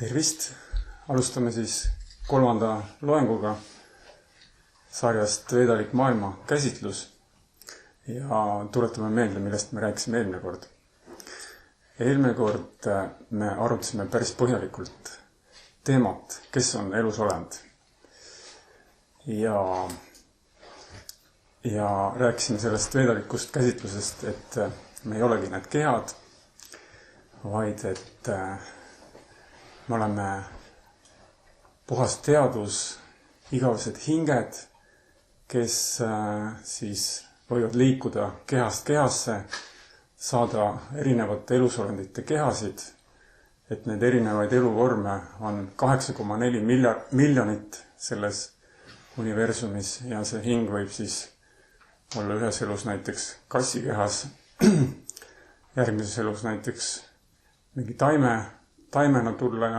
Tervist! Alustame siis 3. loenguga sarjast Vedalik maailma käsitlus ja tuletame meelde, millest me rääkisime eelmine kord. Eelmine kord me arutasime päris põhjalikult teemat, kes on elusolend. Ja rääkisime sellest vedalikust käsitlusest, et me ei olegi need kehad, vaid et me oleme puhas teadus, igavesed hinged, kes siis võivad liikuda kehast kehasse, saada erinevate elusolendite kehasid, et need erinevaid eluvorme on 8,4 miljonit selles universumis ja see hing võib siis olla ühes elus näiteks kassi kehas, järgmises elus näiteks mingi taimena tulla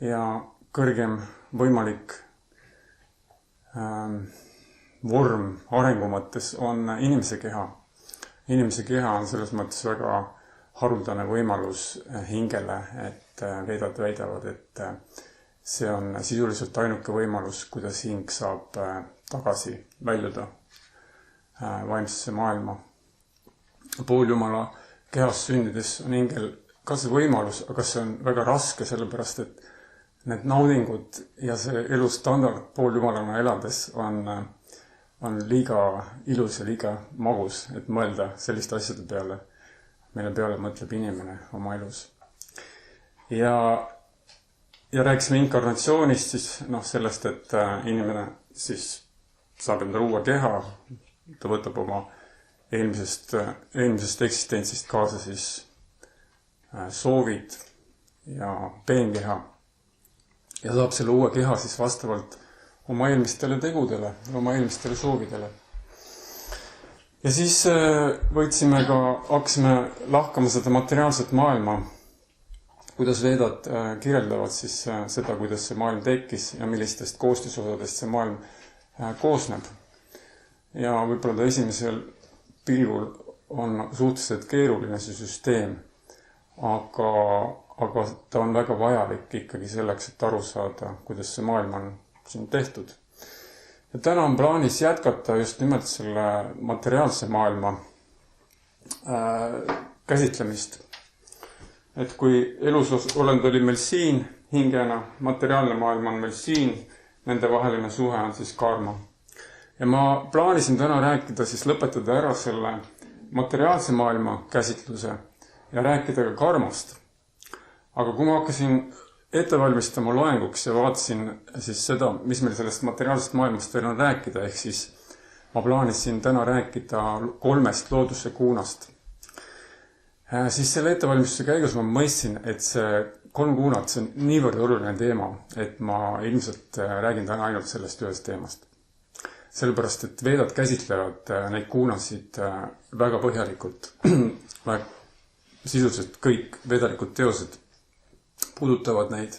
ja kõrgem võimalik vorm arengu mõttes on inimese keha. Inimese keha on selles mõttes väga haruldane võimalus hingele, et vedad väidavad, et see on sisuliselt ainuke võimalus, kuidas hing saab tagasi väljuda vaimsesse maailma. Pooljumala kehas sündides on hingel ka see võimalus, aga see on väga raske, sellepärast et need naudingud ja see elustandard pooljumalana elades on liiga ilus ja liiga magus, et mõelda selliste asjade peale, mille peale mõtleb inimene oma elus. Ja rääkisime inkarnatsioonist, siis sellest, et inimene siis saab endale uue keha, ta võtab oma eelmisest eksistentsist kaasa siis soovid ja peenkeha ja saab selle uue keha siis vastavalt oma eelmistele tegudele, oma eelmistele soovidele. Ja siis hakkasime lahkama seda materiaalset maailma, kuidas vedad kirjeldavad siis seda, kuidas see maailm tekkis ja millistest koostisosadest see maailm koosneb. Ja võib-olla ta esimesel pilgul on suhteliselt keeruline see süsteem, aga ta on väga vajalik ikkagi selleks, et aru saada, kuidas see maailm on siin tehtud. Ja täna on plaanis jätkata just nimelt selle materiaalse maailma käsitlemist. Et kui elusolend oli meil siin hingena, materiaalne maailm on meil siin, nende vaheline suhe on siis karma. Ja ma plaanisin täna rääkida, siis lõpetada ära selle materiaalse maailma käsitluse ja rääkida ka karmast. Aga kui ma hakkasin ette valmistama loenguks ja vaatasin siis seda, mis meil sellest materiaalsest maailmast veel on rääkida, ehk siis ma plaanisin täna rääkida 3 looduse kuunast. Siis selle ettevalmistuse käigus ma mõistsin, et see 3 kuunat, see on niivõrd oluline teema, et ma ilmselt räägin täna ainult sellest ühest teemast. Sellepärast, et vedad käsitlevad neid kuunasid väga põhjalikult. Sisuliselt kõik vedalikud teosed puudutavad neid,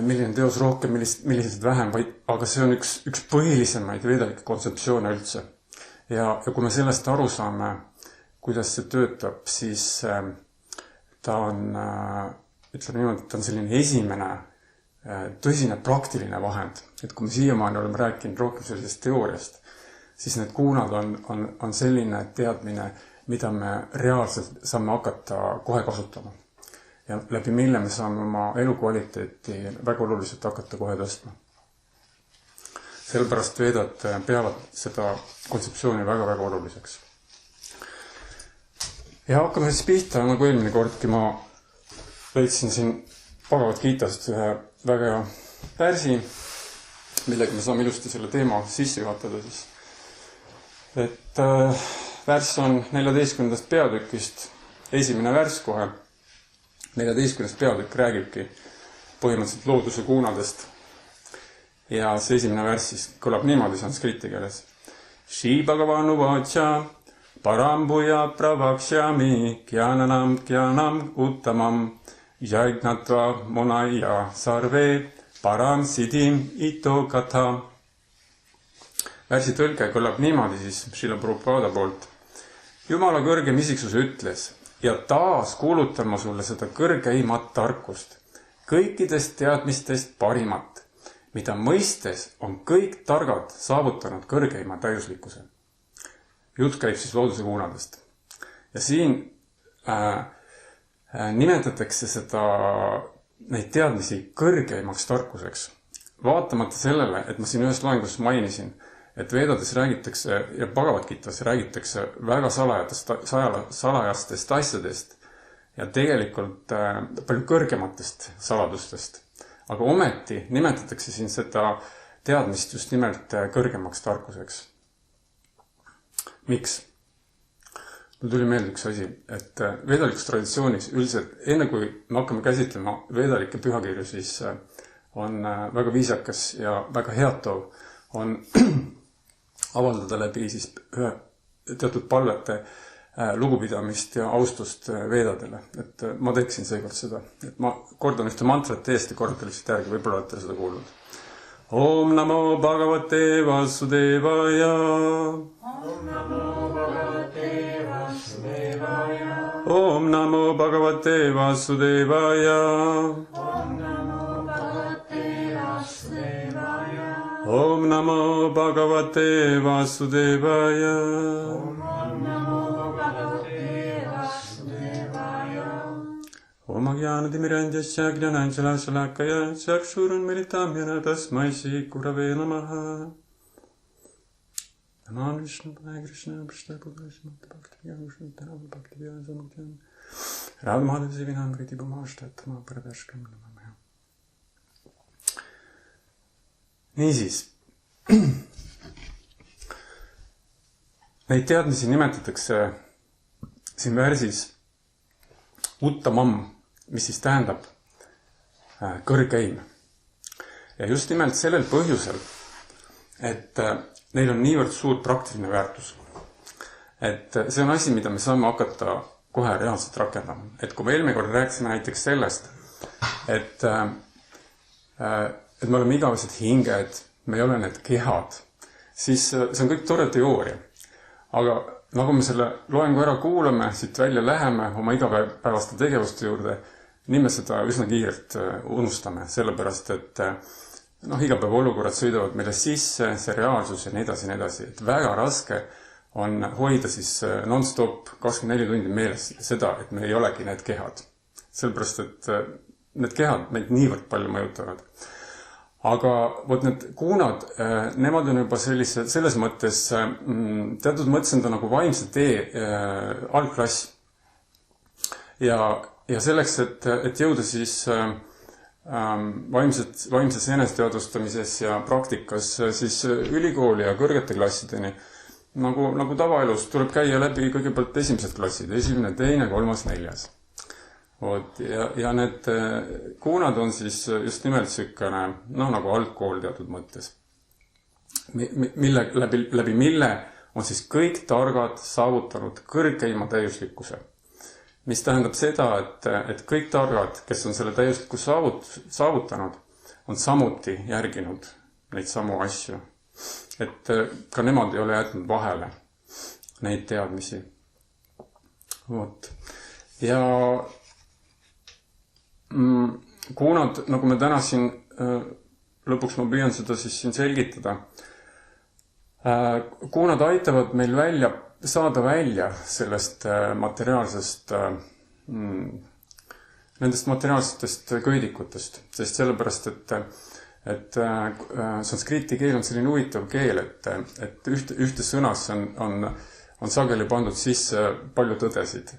milline teos rohkem, millised vähem, aga see on üks põhilisemaid vedalikke kontseptsioone üldse. Ja kui me sellest aru saame, kuidas see töötab, siis ta on, ütleme niimoodi, et ta on selline esimene tõsine praktiline vahend. Et kui me siiamaani oleme rääkinud rohkem sellisest teooriast, siis need kuunad on selline teadmine, mida me reaalselt saame hakata kohe kasutama. Ja läbi mille me saame oma elukvaliteeti väga oluliselt hakata kohe tõstma. Sellepärast vedad peavad seda kontseptsiooni väga-väga oluliseks. Ja hakkame siis pihta, nagu eelmine kordki ma leidsin siin Bhagavad Gitast ühe väga hea värsi, millega me saame ilusti selle teema sisse juhatada siis. Et värss on 14. peatükist, esimene värss kohe. 14. peatükk räägibki põhimõtteliselt looduse kuunadest. Ja see esimene värss siis kõlab niimoodi sanskriti keeles. Shri Bhagavanu vacha parambuja pravakshami kyanam uttamam Jagnatva monaya sarve param siddhim ito katha. Värsi tõlge kõlab niimoodi siis Srila Prabhupada poolt. Jumala kõrgem isiksus ütles, ja taas kuulutan ma sulle seda kõrgeimat tarkust, kõikidest teadmistest parimat, mida mõistes on kõik targad saavutanud kõrgeima täiuslikkuse. Jutt käib siis looduse kuunadest. Ja siin nimetatakse neid teadmisi kõrgeimaks tarkuseks. Vaatamata sellele, et ma siin ühes loengus mainisin, et Vedades räägitakse ja Bhagavad Gitas räägitakse väga salajastest asjadest ja tegelikult palju kõrgematest saladustest. Aga ometi nimetatakse siin seda teadmist just nimelt kõrgemaks tarkuseks. Miks? Mul tuli meelde üks asi, et vedalikus traditsioonis üldiselt, enne kui me hakkame käsitlema vedalikke pühakirju, siis on väga viisakas ja väga heatov on avaldada läbi siis teatud palvete lugupidamist ja austust vedadele. Et ma teeksin seekord seda. Et ma kordan ühte mantrat täiesti kordan lihtsalt järgi, võib-olla olete seda kuulnud. Om namo bhagavate vasudevaya. Om namo bhagavate vasudevaya. Om namo bhagavate vasudevaya. Om namo bhagavate vasudevaya. Om namo bhagavate vasudevaya. Om Ajnanatimirandhyasya Gnananjala-shalakaya Chakshurun Militamyana Tasmai Shri Gurave Namaha. Namo Vishnu Padaya Krishna Prishna Purvashna Bhakti Vishnu Dharma Bhakti Vyazamukyan Radha Madhav Zivinam Priti Bhumashtatma Pradashkam Namamaya. Niisiis, neid teadmisi nimetatakse siin värsis uttamam, mis siis tähendab kõrgeim. Ja just nimelt sellel põhjusel, et neil on niivõrd suur praktiline väärtus. Et see on asi, mida me saame hakata kohe reaalselt rakendama. Et kui me eelmine kord rääkisime näiteks sellest, et me oleme igavesed hinged, me ei ole need kehad, siis see on kõik tore teooria. Aga nagu me selle loengu ära kuulame, siit välja läheme oma igapäevaste tegevuste juurde, nii me seda üsna kiirelt unustame, sellepärast, et igapäeva olukorrad sõidavad meile sisse, see reaalsus ja nii edasi, et väga raske on hoida siis non-stop 24 tundi meeles seda, et me ei olegi need kehad. Sellepärast, et need kehad meid niivõrd palju mõjutavad. Aga võt need kuunad, nemad on juba selles mõttes, teatud mõttes on ta nagu vaimse tee algklass. Ja selleks, et jõuda siis vaimses eneseteadvustamises ja praktikas siis ülikooli ja kõrgete klassideni, nagu tavaelus tuleb käia läbi kõigepealt esimesed klassid, esimene, teine, kolmas, neljas. Ja need kuunad on siis just nimelt sükene, nagu algkool teatud mõttes, läbi mille on siis kõik targad saavutanud kõrgeima täiuslikkuse. Mis tähendab seda, et kõik targad, kes on selle täiuslikkuse saavutanud, on samuti järginud neid samu asju. Et ka nemad ei ole jätnud vahele neid teadmisi. Ja kuunad, nagu me täna siin, lõpuks ma püüan seda siis siin selgitada, kuunad aitavad meil saada välja sellest materiaalsest, nendest materiaalsetest köidikutest, sest sellepärast, et sanskriti keel on selline huvitav keel, et ühte sõnas on sageli pandud sisse palju tõdesid.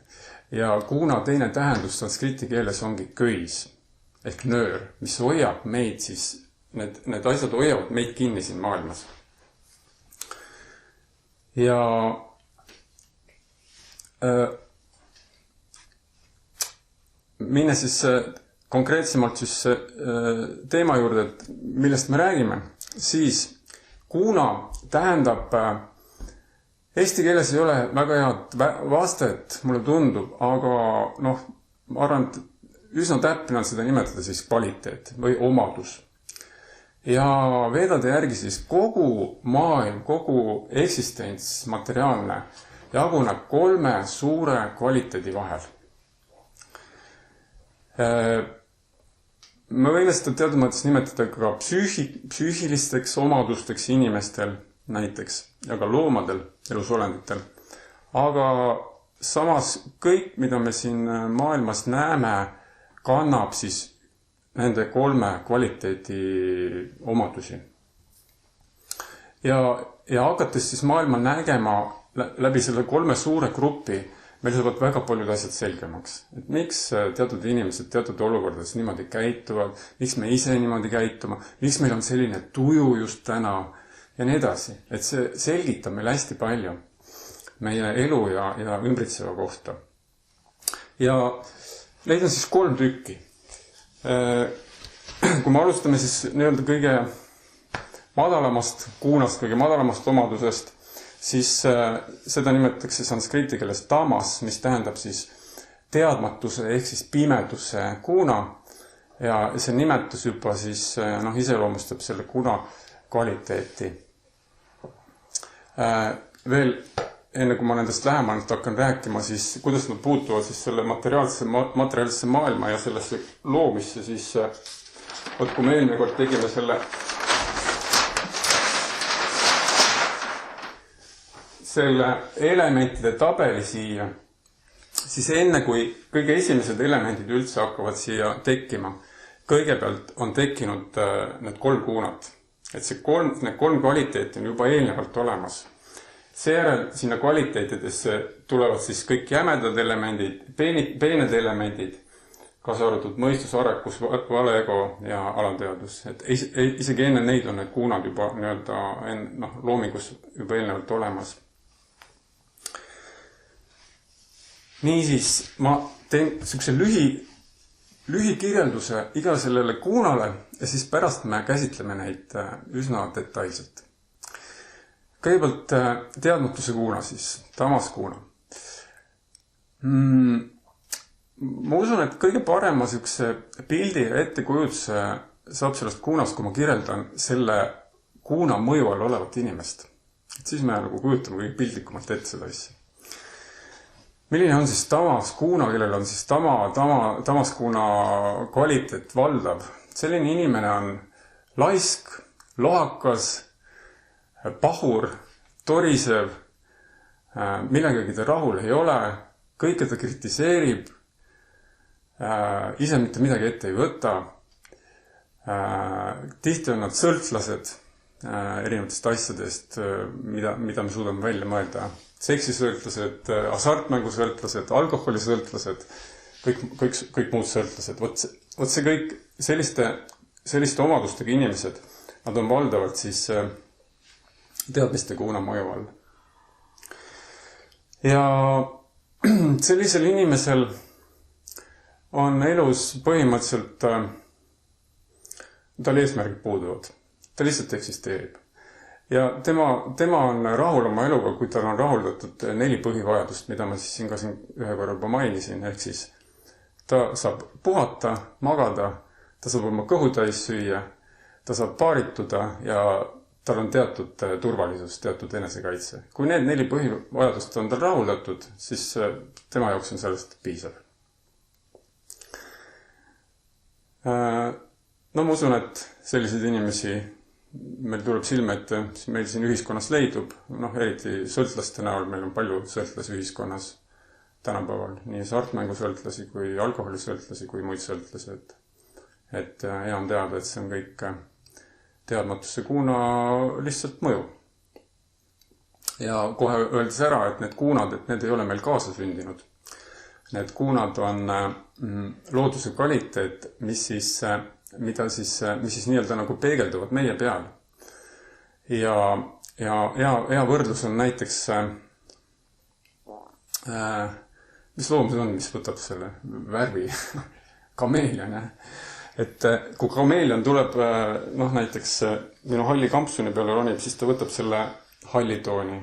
Ja kuuna teine tähendus sanskriti keeles ongi köis ehk nöör, mis hoiab meid siis, need asjad hoiavad meid kinni siin maailmas. Ja minne siis konkreetsemalt siis teema juurde, et millest me räägime, siis kuuna tähendab, eesti keeles ei ole väga head vastet, mulle tundub, aga ma arvan, et üsna täpne on seda nimetada siis kvaliteet või omadus. Ja vedade järgi siis kogu maailm, kogu eksistents materiaalne jaguneb 3 suure kvaliteedi vahel. Me võime seda teatud mõttes nimetada ka psüühilisteks omadusteks inimestel näiteks ja ka loomadel, elusolenditel. Aga samas kõik, mida me siin maailmas näeme, kannab siis nende 3 kvaliteedi omadusi. Ja hakates siis maailma nägema läbi selle 3 suure grupi, meil saavad väga paljud asjad selgemaks. Et miks teatud inimesed teatud olukordades niimoodi käituvad, miks me ise niimoodi käituma, miks meil on selline tuju just täna ja nii edasi. Et see selgitab meil hästi palju meie elu ja ümbritseva kohta. Ja neid on siis 3 tükki. Kui me alustame siis nii-öelda kõige madalamast kuunast, kõige madalamast omadusest, siis seda nimetatakse sanskriti keeles tamas, mis tähendab siis teadmatuse ehk siis pimeduse kuuna. Ja see nimetus juba siis iseloomustab selle kuuna kvaliteeti. Veel enne kui ma nendest lähemalt hakkan rääkima, siis kuidas nad puutuvad siis selle materiaalsesse maailma ja sellesse loomisse, siis kui me eelmine kord tegime selle elementide tabeli siia, siis enne kui kõige esimesed elemendid üldse hakkavad siia tekkima, kõigepealt on tekkinud need 3 kuunat. Et need 3 kvaliteeti on juba eelnevalt olemas. Seejärel sinna kvaliteetidesse tulevad siis kõik jämedad elemendid, peened elemendid, kaasa arvatud mõistus, arekus, valeego ja alateadus. Et isegi enne neid on need kuunad juba loomingus juba eelnevalt olemas. Niisiis, ma teen sellise lühikirjelduse iga sellele kuunale ja siis pärast me käsitleme neid üsna detailselt. Kõigepealt teadmatuse kuuna siis, tamas kuuna. Ma usun, et kõige parema pildi ja ettekujutuse saab sellest kuunast, kui ma kirjeldan selle kuuna mõju all olevat inimest. Et siis me kujutame kõige pildikumalt ette seda asja. Milline on siis tamas kuuna, kellel on siis tamas kuuna kvaliteet valdav? Selline inimene on laisk, lohakas, pahur, torisev, millegagi ta rahul ei ole, kõike ta kritiseerib, ise mitte midagi ette ei võta. Tihti on nad sõltlased erinevatest asjadest, mida me suudame välja mõelda. Seksisõltlased, hasartmängusõltlased, alkoholisõltlased, kõik muud sõltlased. Vot see kõik selliste omadustega inimesed, nad on valdavalt siis teadmiste kuuna mõju all. Ja sellisel inimesel on elus põhimõtteliselt, tal eesmärgid puuduvad. Ta lihtsalt eksisteerib. Ja tema on rahul oma eluga, kui tal on rahuldatud 4 põhivajadust, mida ma siis siin ühe korra juba mainisin. Ehk siis ta saab puhata, magada, ta saab oma kõhu täis süüa, ta saab paarituda ja tal on teatud turvalisus, teatud enesekaitse. Kui need 4 põhivajadust on tal rahuldatud, siis tema jaoks on sellest piisav. Ma usun, et selliseid inimesi meil tuleb silme ette, meil siin ühiskonnas leidub, eriti sõltlaste näol, meil on palju sõltlasi ühiskonnas tänapäeval, nii hasartmängusõltlasi kui alkoholisõltlasi kui muid sõltlasi. Et hea on teada, et see on kõik teadmatusse kuuna lihtsalt mõju. Ja kohe öeldes ära, et need kuunad, et need ei ole meil kaasa sündinud. Need kuunad on looduse kvaliteet, mis siis nii-öelda nagu peegelduvad meie peal. Ja hea võrdlus on näiteks, mis loom see on, mis võtab selle värvi? Kameelion, jah. Et kui kameelion tuleb, näiteks minu halli kampsuni peale ronib, siis ta võtab selle hallitooni.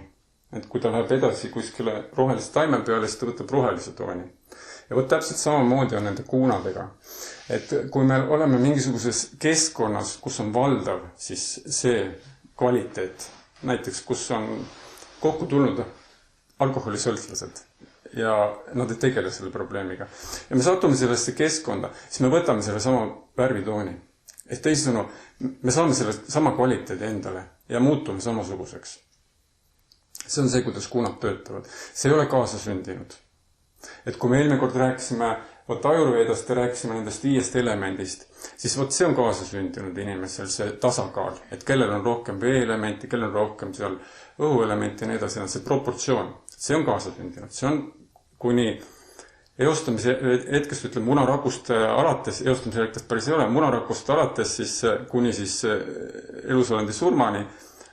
Et kui ta läheb edasi kuskile rohelise taime peale, siis ta võtab rohelise tooni. Ja võt täpselt samamoodi on nende kuunadega. Et kui me oleme mingisuguses keskkonnas, kus on valdav, siis see kvaliteet, näiteks kus on kokku tulnud alkoholisõltlased ja nad ei tegele selle probleemiga. Ja me satume sellesse keskkonda, siis me võtame selle sama värvitooni. Et teisisõnu, me saame selle sama kvaliteedi endale ja muutume samasuguseks. See on see, kuidas kuunad töötavad. See ei ole kaasasündinud. Et kui me eelmine kord rääkisime, Ajurvedast rääkisime nendest 5 elemendist, siis see on kaasasündinud inimesel, see tasakaal, et kellel on rohkem vee-elementi, kellel on rohkem seal õhuelementi ja nii edasi, see proportsioon, see on kaasasündinud. See on kuni eostamise hetkest, ütleme munarakust alates, eostamise hetkest päris ei ole, munarakust alates siis kuni siis elusolendi surmani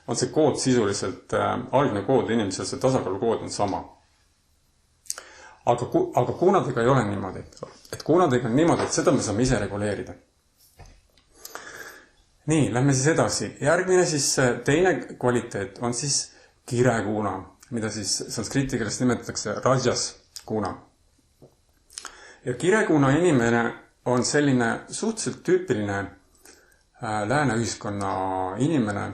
on see kood sisuliselt, algne kood inimesel, see tasakaalu kood on sama. Aga kuunadega ei ole niimoodi. Et kuunadega on niimoodi, et seda me saame ise reguleerida. Nii, lähme siis edasi. Järgmine siis teine kvaliteet on siis kirekuuna, mida siis sanskriti keeles nimetatakse rajas kuuna. Ja kirekuuna inimene on selline suhteliselt tüüpiline lääne ühiskonna inimene.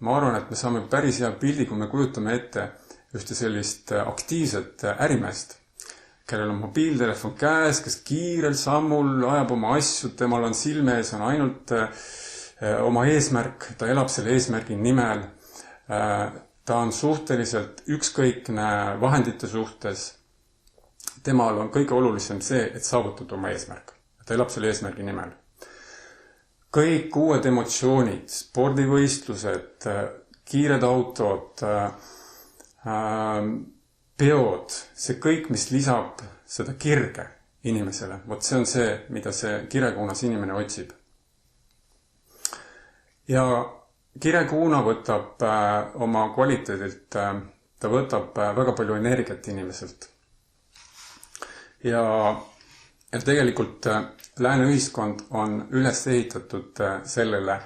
Ma arvan, et me saame päris hea pildi, kui me kujutame ette ühte sellist aktiivset ärimeest, kellel on mobiiltelefon käes, kes kiirel sammul ajab oma asju, temal on silme ees, on ainult oma eesmärk, ta elab selle eesmärgi nimel, ta on suhteliselt ükskõikne vahendite suhtes, temal on kõige olulisem see, et saavutada oma eesmärk, ta elab selle eesmärgi nimel. Kõik uued emotsioonid, spordivõistlused, kiired autod, peod, see kõik, mis lisab seda kirge inimesele. Vot see on see, mida see kirekuunas inimene otsib. Ja kirekuuna võtab oma kvaliteedilt, ta võtab väga palju energiat inimeselt. Ja tegelikult lääne ühiskond on üles ehitatud sellele,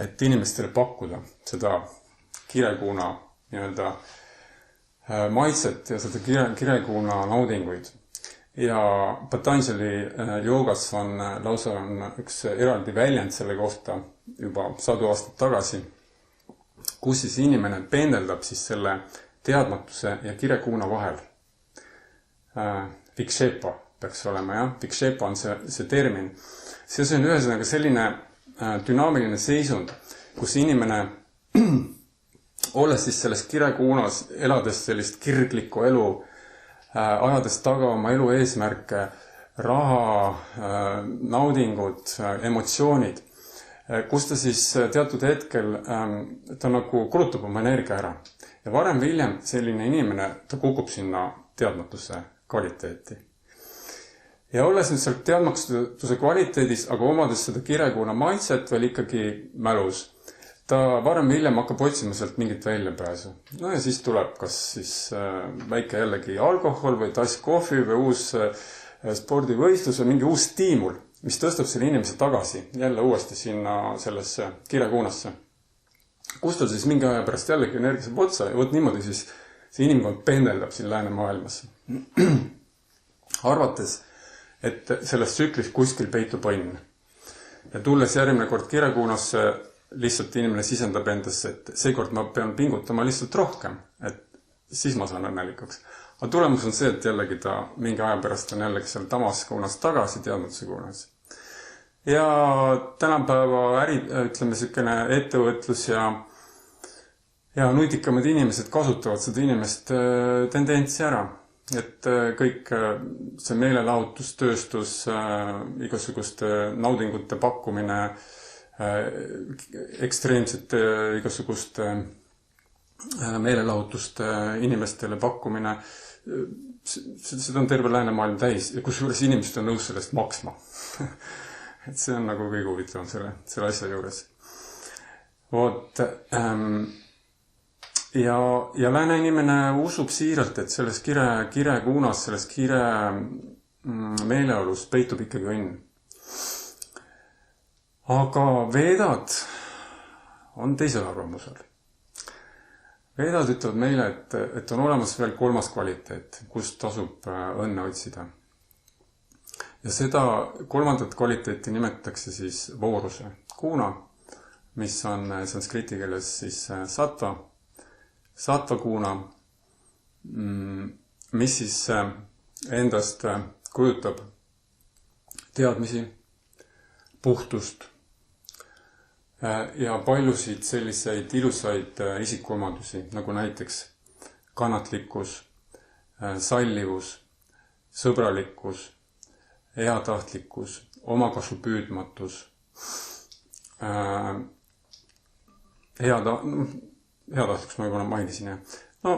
et inimestele pakkuda seda kirekuuna nii-öelda maitset ja seda kirekuuna naudinguid. Ja Patanjali joogas on lausa üks eraldi väljend selle kohta juba 100 aastat tagasi, kus siis inimene pendeldab siis selle teadmatuse ja kirekuuna vahel. Vikshepa peaks olema, jah. Vikshepa on see termin. See on ühesõnaga selline dünaamiline seisund, kus inimene olles siis selles kirekuunas, elades sellist kirglikku elu, ajades taga oma elu eesmärke, raha, naudingud, emotsioonid, kus ta siis teatud hetkel, ta nagu kulutab oma energia ära. Ja varem või hiljem selline inimene, ta kukub sinna teadmatuse kvaliteeti. Ja olles nüüd seal teadmatuse kvaliteedis, aga omades seda kirekuuna maitset veel ikkagi mälus, ta varem või hiljem hakkab otsima sealt mingit väljapääsu. No ja siis tuleb kas siis väike jällegi alkohol või tass kohvi või uus spordivõistlus või mingi uus stiimul, mis tõstab selle inimese tagasi jälle uuesti sinna sellesse kirekuunasse. Kus tal siis mingi aja pärast jällegi energia saab otsa ja võt niimoodi siis see inimkond pendeldab siin lääne maailmas. Arvates, et selles tsüklis kuskil peitub õnn. Ja tulles järgmine kord kirekuunasse, lihtsalt inimene sisendab endasse, et seekord ma pean pingutama lihtsalt rohkem, et siis ma saan õnnelikuks. Aga tulemus on see, et jällegi ta mingi aja pärast on jällegi seal tamas kuunas tagasi, teadmatuse kuunas. Ja tänapäeva ütleme selline ettevõtlus ja nutikamad inimesed kasutavad seda inimest tendentsi ära. Et kõik see meelelahutustööstus, igasuguste naudingute pakkumine, ekstreemsete igasuguste meelelahutuste inimestele pakkumine, seda on terve lääne maailm täis ja kusjuures inimesed on nõus sellest maksma. Et see on nagu kõige huvitavam selle asja juures. Vot, ja lääne inimene usub siiralt, et selles kirekuunas, selles kire meeleolus peitub ikkagi õnn. Aga veedad on teisel arvamusel. Veedad ütlevad meile, et on olemas veel kolmas kvaliteet, kust tasub õnne otsida. Ja seda kolmandat kvaliteeti nimetatakse siis vooruse kuuna, mis on sanskriti keeles siis sattva kuuna. mis siis endast kujutab teadmisi, puhtust ja paljusid selliseid ilusaid isikuomadusi, nagu näiteks kannatlikkus, sallivus, sõbralikkus, heatahtlikkus, omakasu püüdmatus, heatahtlikkus ma juba mainisin. No,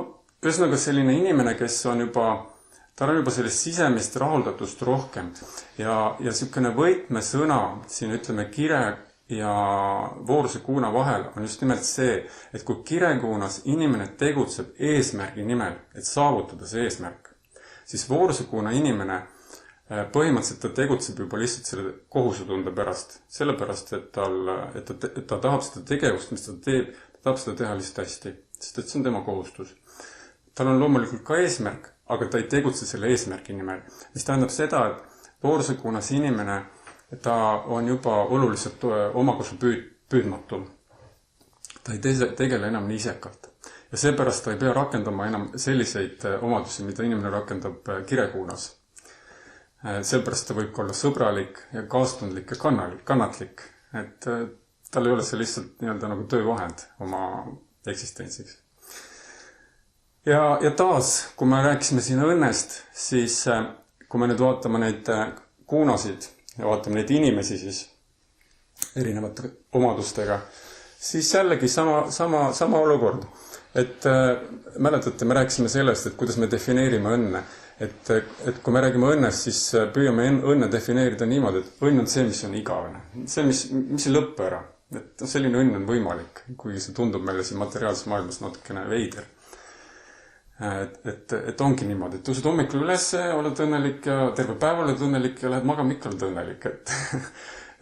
ühesõnaga selline inimene, kes on tal on juba sellist sisemist rahuldatust rohkem ja niisugune võtmesõna siin ütleme kire ja voorusekuuna vahel on just nimelt see, et kui kirekuunas inimene tegutseb eesmärgi nimel, et saavutada see eesmärk, siis voorusekuuna inimene põhimõtteliselt ta tegutseb juba lihtsalt selle kohusetunde pärast. Sellepärast, et ta tahab seda tegevust, mis ta teeb, ta tahab seda teha lihtsalt hästi, sest et see on tema kohustus. Tal on loomulikult ka eesmärk, aga ta ei tegutse selle eesmärgi nimel, mis tähendab seda, et voorusekuunas inimene ta on juba oluliselt omakasu püüdmatu. Ta ei tegele enam nii isekalt. Ja seepärast ta ei pea rakendama enam selliseid omadusi, mida inimene rakendab kirekuunas. Seepärast ta võib olla sõbralik ja kaastundlik ja kannatlik. Et tal ei ole see lihtsalt nii-öelda nagu töövahend oma eksistentsiks. Ja taas, kui me rääkisime siin õnnest, siis kui me nüüd vaatame neid kuunasid, ja vaatame neid inimesi siis erinevate omadustega, siis jällegi sama olukord. Et mäletate, me rääkisime sellest, et kuidas me defineerime õnne. Et kui me räägime õnnest, siis püüame õnne defineerida niimoodi, et õnn on see, mis on igavene. See, mis ei lõppe ära. Et selline õnn on võimalik, kuigi see tundub meile siin materiaalses maailmas natukene veider. Et ongi niimoodi, et tõused hommikul üles, oled õnnelik ja terve päev oled õnnelik ja lähed magama ikka oled õnnelik.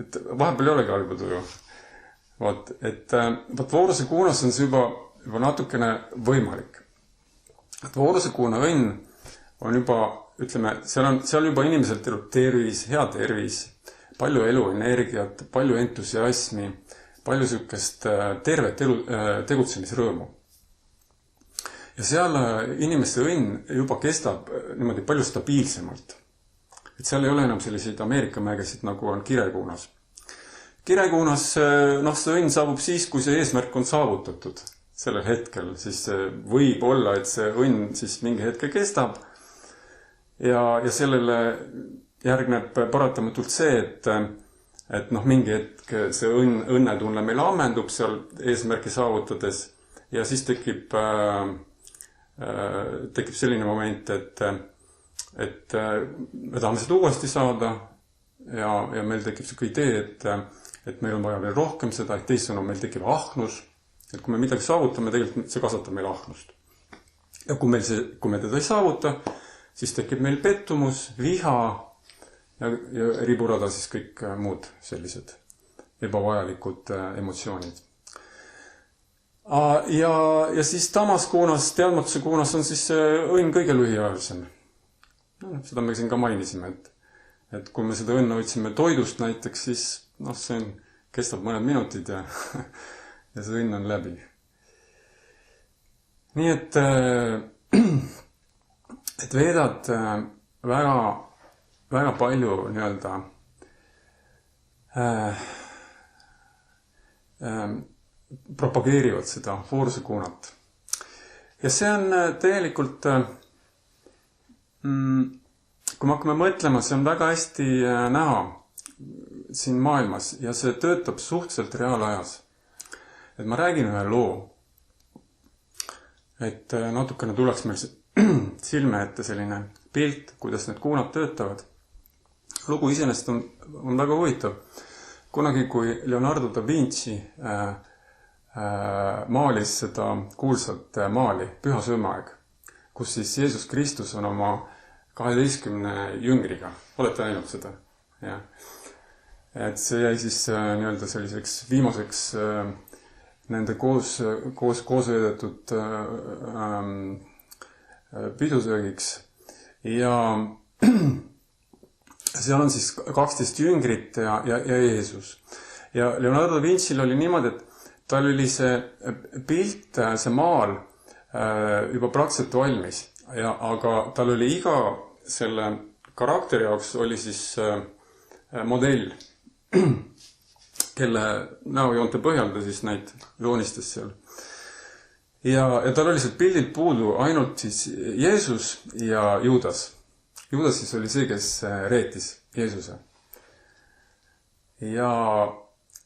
Et vahepeal ei olegi halba tuju. Et voorusekuunas on see juba natukene võimalik. Et voorusekuuna õnn on juba, ütleme, seal juba inimeselt tervis, hea tervis, palju eluenergiat, palju entusiasmi, palju sükest tervet tegutsemisrõõmu. Ja seal inimeste õnn juba kestab niimoodi palju stabiilsemalt. Et seal ei ole enam selliseid Ameerika mägesid, nagu on kirekuunas. Kirekuunas see õnn saabub siis, kui see eesmärk on saavutatud. Sellel hetkel siis võib olla, et see õnn siis mingi hetke kestab. Ja sellele järgneb paratamatult see, et mingi hetk see õnnetunne meil ammendub seal eesmärki saavutades ja siis tekib selline moment, et me tahame seda uuesti saada ja meil tekib see idee, et meil on vaja veel rohkem seda, et teistsõnu meil tekib ahnus, et kui me midagi saavutame, tegelikult see kasvatab meil ahnust. Ja kui me teda ei saavuta, siis tekib meil pettumus, viha ja riburada siis kõik muud sellised ebavajalikud emotsioonid. Ja siis tamas kuunas, teadmatuse kuunas on siis õnn kõige lühiajalisem. Seda me siin ka mainisime, et kui me seda õnne otsime toidust näiteks, siis see kestab mõned minutid ja see õnn on läbi. Nii et veedad väga palju nii-öelda propageerivad seda voorusekuunat. Ja see on tegelikult, kui me hakkame mõtlema, see on väga hästi näha siin maailmas ja see töötab suhteliselt reaalajas. Et ma räägin ühe loo, et natukene tuleks meil silme ette selline pilt, kuidas need kuunad töötavad. Lugu iseenesest on väga huvitav. Kunagi, kui Leonardo da Vinci maalis seda kuulsat maali Püha Söömaaeg, kus siis Jeesus Kristus on oma 12 jüngriga. Olete näinud seda? Ja. Et see jäi siis nii-öelda selliseks viimaseks nende koos veedetud pidusöögiks. Ja seal on siis 12 jüngrit ja Jeesus. Ja Leonardo da Vinci'l oli niimoodi, et tal oli see pilt, see maal juba praktiliselt valmis. aga tal oli iga selle karakteri jaoks oli siis modell, kelle näojoonte põhjal ta siis neid joonistas seal. Ja tal oli sealt pildilt puudu ainult siis Jeesus ja Juudas. Juudas siis oli see, kes reetis Jeesuse. Ja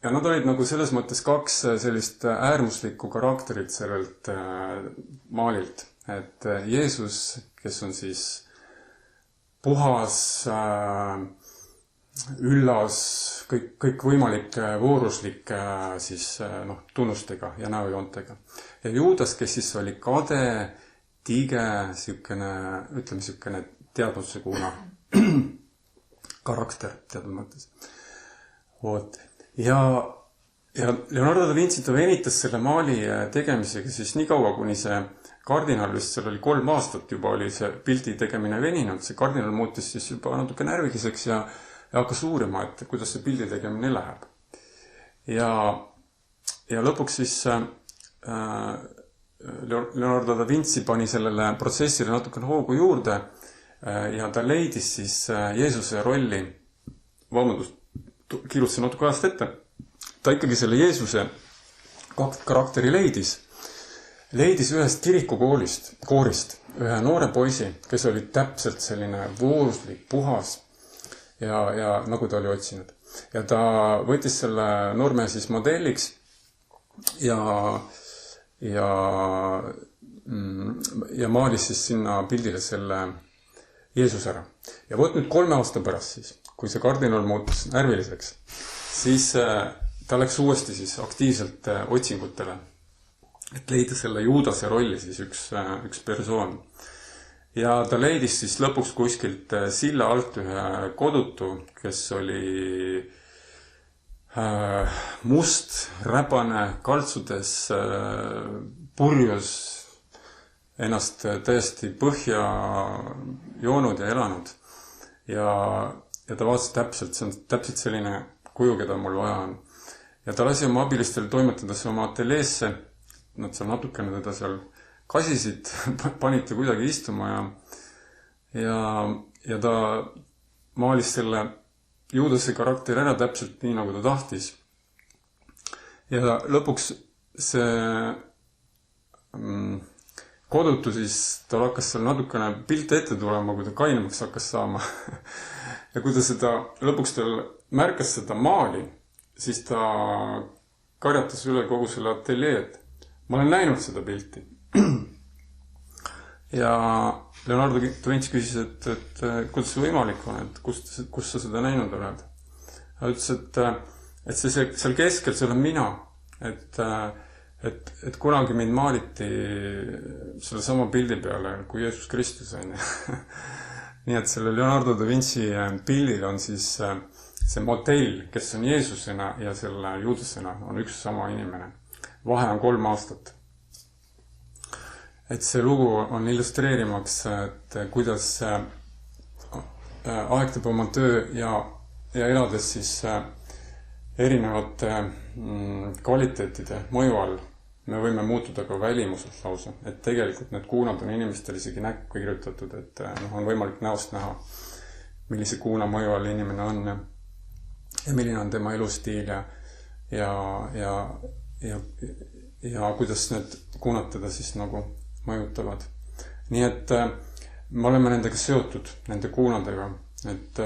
nad olid nagu selles mõttes kaks sellist äärmuslikku karakterit sellelt maalilt. Et Jeesus, kes on siis puhas, üllas, kõik võimalike vooruslike siis, tunnustega ja näojoontega. Ja Juudas, kes siis oli kade, tige, ütleme teadmuse kuuna karakter teatud mõttes. Ja Leonardo da Vinci ta venitas selle maali tegemisega siis nii kaua, kuni see kardinal vist seal oli 3 aastat juba oli see pildi tegemine veninud. See kardinal muutis siis juba natuke närviliseks ja hakkas uurima, et kuidas see pildi tegemine läheb. Ja lõpuks siis Leonardo da Vinci pani sellele protsessile natukene hoogu juurde ja ta leidis siis Jeesuse rolli, kirjutasin natuke ajast ette, ta ikkagi selle Jeesuse karakteri leidis ühest kirikukoorist ühe noore poisi, kes oli täpselt selline vooruslik, puhas ja nagu ta oli otsinud. Ja ta võttis selle noorme siis modelliks ja maalis siis sinna pildile selle Jeesus ära. Ja nüüd 3 aasta pärast siis, kui see kardinal muutus närviliseks, siis ta läks uuesti siis aktiivselt otsingutele, et leida selle Juudase rolli siis üks persoon. Ja ta leidis siis lõpuks kuskilt silla alt ühe kodutu, kes oli must, räbane, kaltsudes, purjus, ennast täiesti põhja joonud ja elanud. Ja ta vaatas täpselt, see on täpselt selline kuju, keda mul vaja on. Ja ta lasi oma abilistel toimetades oma ateljeesse, nad seal natukene teda seal kasisid, panite kuidagi istuma ja ta maalis selle Juudase karakteri ära täpselt nii, nagu ta tahtis. Ja lõpuks see kodutu siis, tal hakkas seal natukene pilt ette tulema, kui ta kainemaks hakkas saama. Ja kui ta lõpuks tal märkas seda maali, siis ta karjatas üle kogu selle ateljee, et ma olen näinud seda pilti. Ja Leonardo da Vinci küsis, et kuidas see võimalik on, et kus sa seda näinud oled. Ta ütles, et see seal keskel, see olen mina, et kunagi mind maaliti selle sama pildi peale kui Jeesus Kristus on. Nii et selle Leonardo da Vinci pildil on siis see modell, kes on Jeesusena ja selle Juudasena on üks sama inimene. Vahe on 3 aastat. Et see lugu on illustreerimaks, et kuidas aeg teeb oma töö ja elades siis erinevate kvaliteetide mõju all me võime muutuda ka välimuselt lausa. Et tegelikult need kuunad on inimestel isegi näkku kirjutatud, et on võimalik näost näha, millise kuuna mõju all inimene on ja milline on tema elustiil ja kuidas need kuunad teda siis nagu mõjutavad. Nii et me oleme nendega seotud, nende kuunadega, et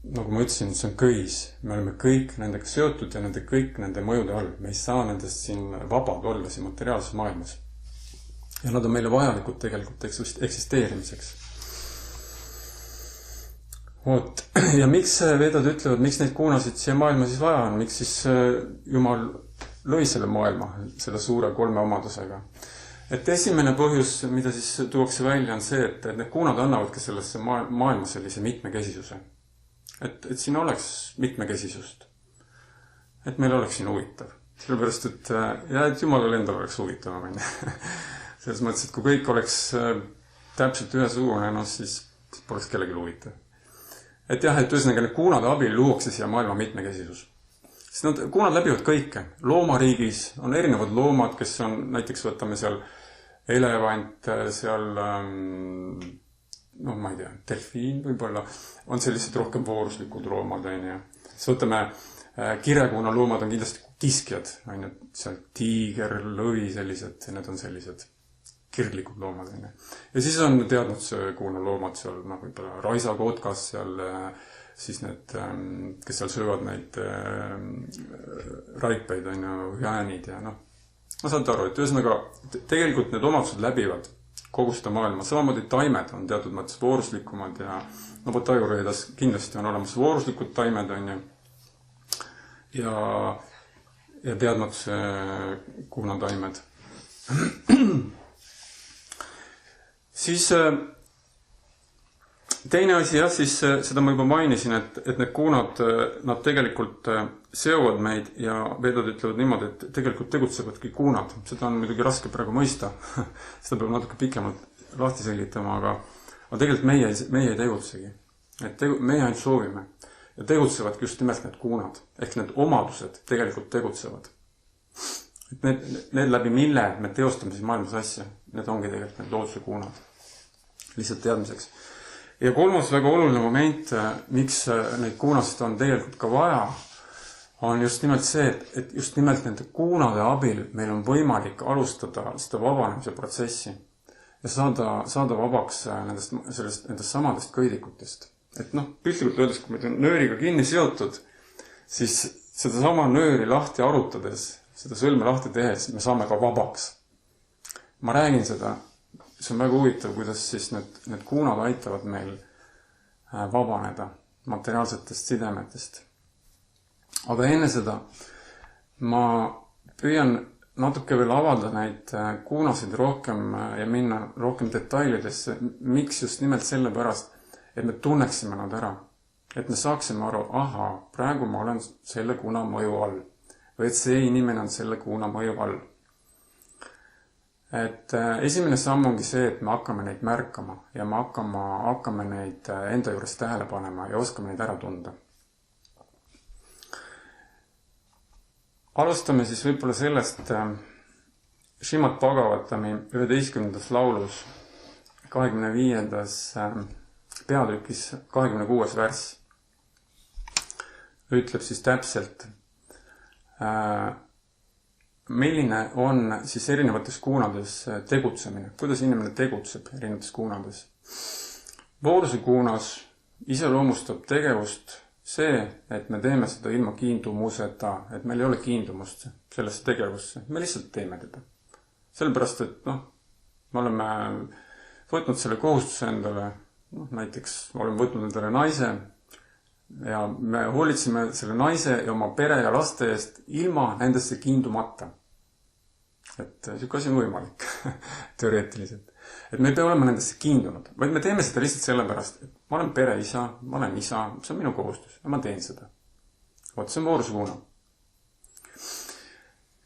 nagu ma ütlesin, see on köis. Me oleme kõik nendega seotud ja kõik nende mõjude all. Me ei saa nendest siin vabad olla siin materiaalses maailmas. Ja nad on meile vajalikud tegelikult eksisteerimiseks. Ja miks vedad ütlevad, miks neid kuunasid siia maailma siis vaja on? Miks siis Jumal lõi selle maailma, selle suure 3 omadusega. Et esimene põhjus, mida siis tuuakse välja, on see, et need kuunad annavadki sellesse maailma sellise mitmekesisuse. Et siin oleks mitmekesisust. Et meil oleks siin huvitav. Sellepärast, et Jumalal endal oleks huvitav. Selles mõttes, et kui kõik oleks täpselt ühesugune, siis poleks kellelgi huvitav. Et jah, et ühesõnaga need kuunade abil luuakse siia maailma mitmekesisus. Sest nad kuunad läbivad kõike. Loomariigis on erinevad loomad, kes on, näiteks võtame seal elevant, seal ma ei tea, delfiin võib-olla, on sellised rohkem vooruslikud loomad, siis võtame kirekuuna loomad on kindlasti kiskjad, seal tiiger, lõvi, sellised, need on sellised kirglikud loomad, ja siis on teadmuskuuna loomad seal, võib-olla raisakotkas seal, siis need, kes seal söövad neid raipeid, jäänid ja ma saate aru, et ühesõnaga tegelikult need omadused läbivad kogu seda maailma. Samamoodi taimed on teatud mõttes vooruslikumad ja tajurõidas kindlasti on olemas vooruslikud taimed ja teadmatuse kuunataimed. Siis teine asi, siis seda ma juba mainisin, et need kuunad, nad tegelikult seovad meid ja veedad ütlevad niimoodi, et tegelikult tegutsevadki kuunad. Seda on muidugi raske praegu mõista. Seda peab natuke pikemalt lahti selgitama, aga tegelikult meie ei tegutsegi. Meie ainult soovime. Ja tegutsevadki just nimelt need kuunad. Ehk need omadused tegelikult tegutsevad. Need läbi mille me teostame siis maailmas asja. Need ongi tegelikult need looduse kuunad. Lihtsalt teadmiseks. Ja kolmas väga oluline moment, miks neid kuunasid on tegelikult ka vaja, on just nimelt see, et just nimelt nende kuunade abil meil on võimalik alustada seda vabanemise protsessi ja saada vabaks nendest samadest köidikutest. Et piltlikult öeldes, kui meid on nööriga kinni seotud, siis seda sama nööri lahti arutades, seda sõlme lahti tehes, me saame ka vabaks. Ma räägin seda. See on väga huvitav, kuidas siis need kuunad aitavad meil vabaneda materiaalsetest sidemetest. Aga enne seda ma püüan natuke veel avada neid kuunasid rohkem ja minna rohkem detailidesse. Miks just nimelt selle pärast, et me tunneksime nad ära. Et me saaksime aru, praegu ma olen selle kuuna mõju all. Või et see inimene on selle kuuna mõju all. Et esimene samm ongi see, et me hakkame neid märkama ja me hakkame neid enda juures tähele panema ja oskame neid ära tunda. Alustame siis võib-olla sellest Šrimad Bhagavatami 11. laulus 25. peatükis 26. värss. Ütleb siis täpselt milline on siis erinevates kuunades tegutsemine, kuidas inimene tegutseb erinevates kuunades. Vooruse kuunas iseloomustab tegevust see, et me teeme seda ilma kiindumuseta, et meil ei ole kiindumust sellesse tegevusse, me lihtsalt teeme teda. Sellepärast, et me oleme võtnud selle kohustuse endale, näiteks oleme võtnud endale naise ja me hoolitseme selle naise ja oma pere ja laste eest ilma nendesse kiindumata. Et siuke asi on võimalik, teoreetiliselt. Et me ei pea olema nendesse kiindunud, vaid me teeme seda lihtsalt sellepärast, et ma olen pereisa, ma olen isa, see on minu kohustus ja ma teen seda. See on vooruse kuuna.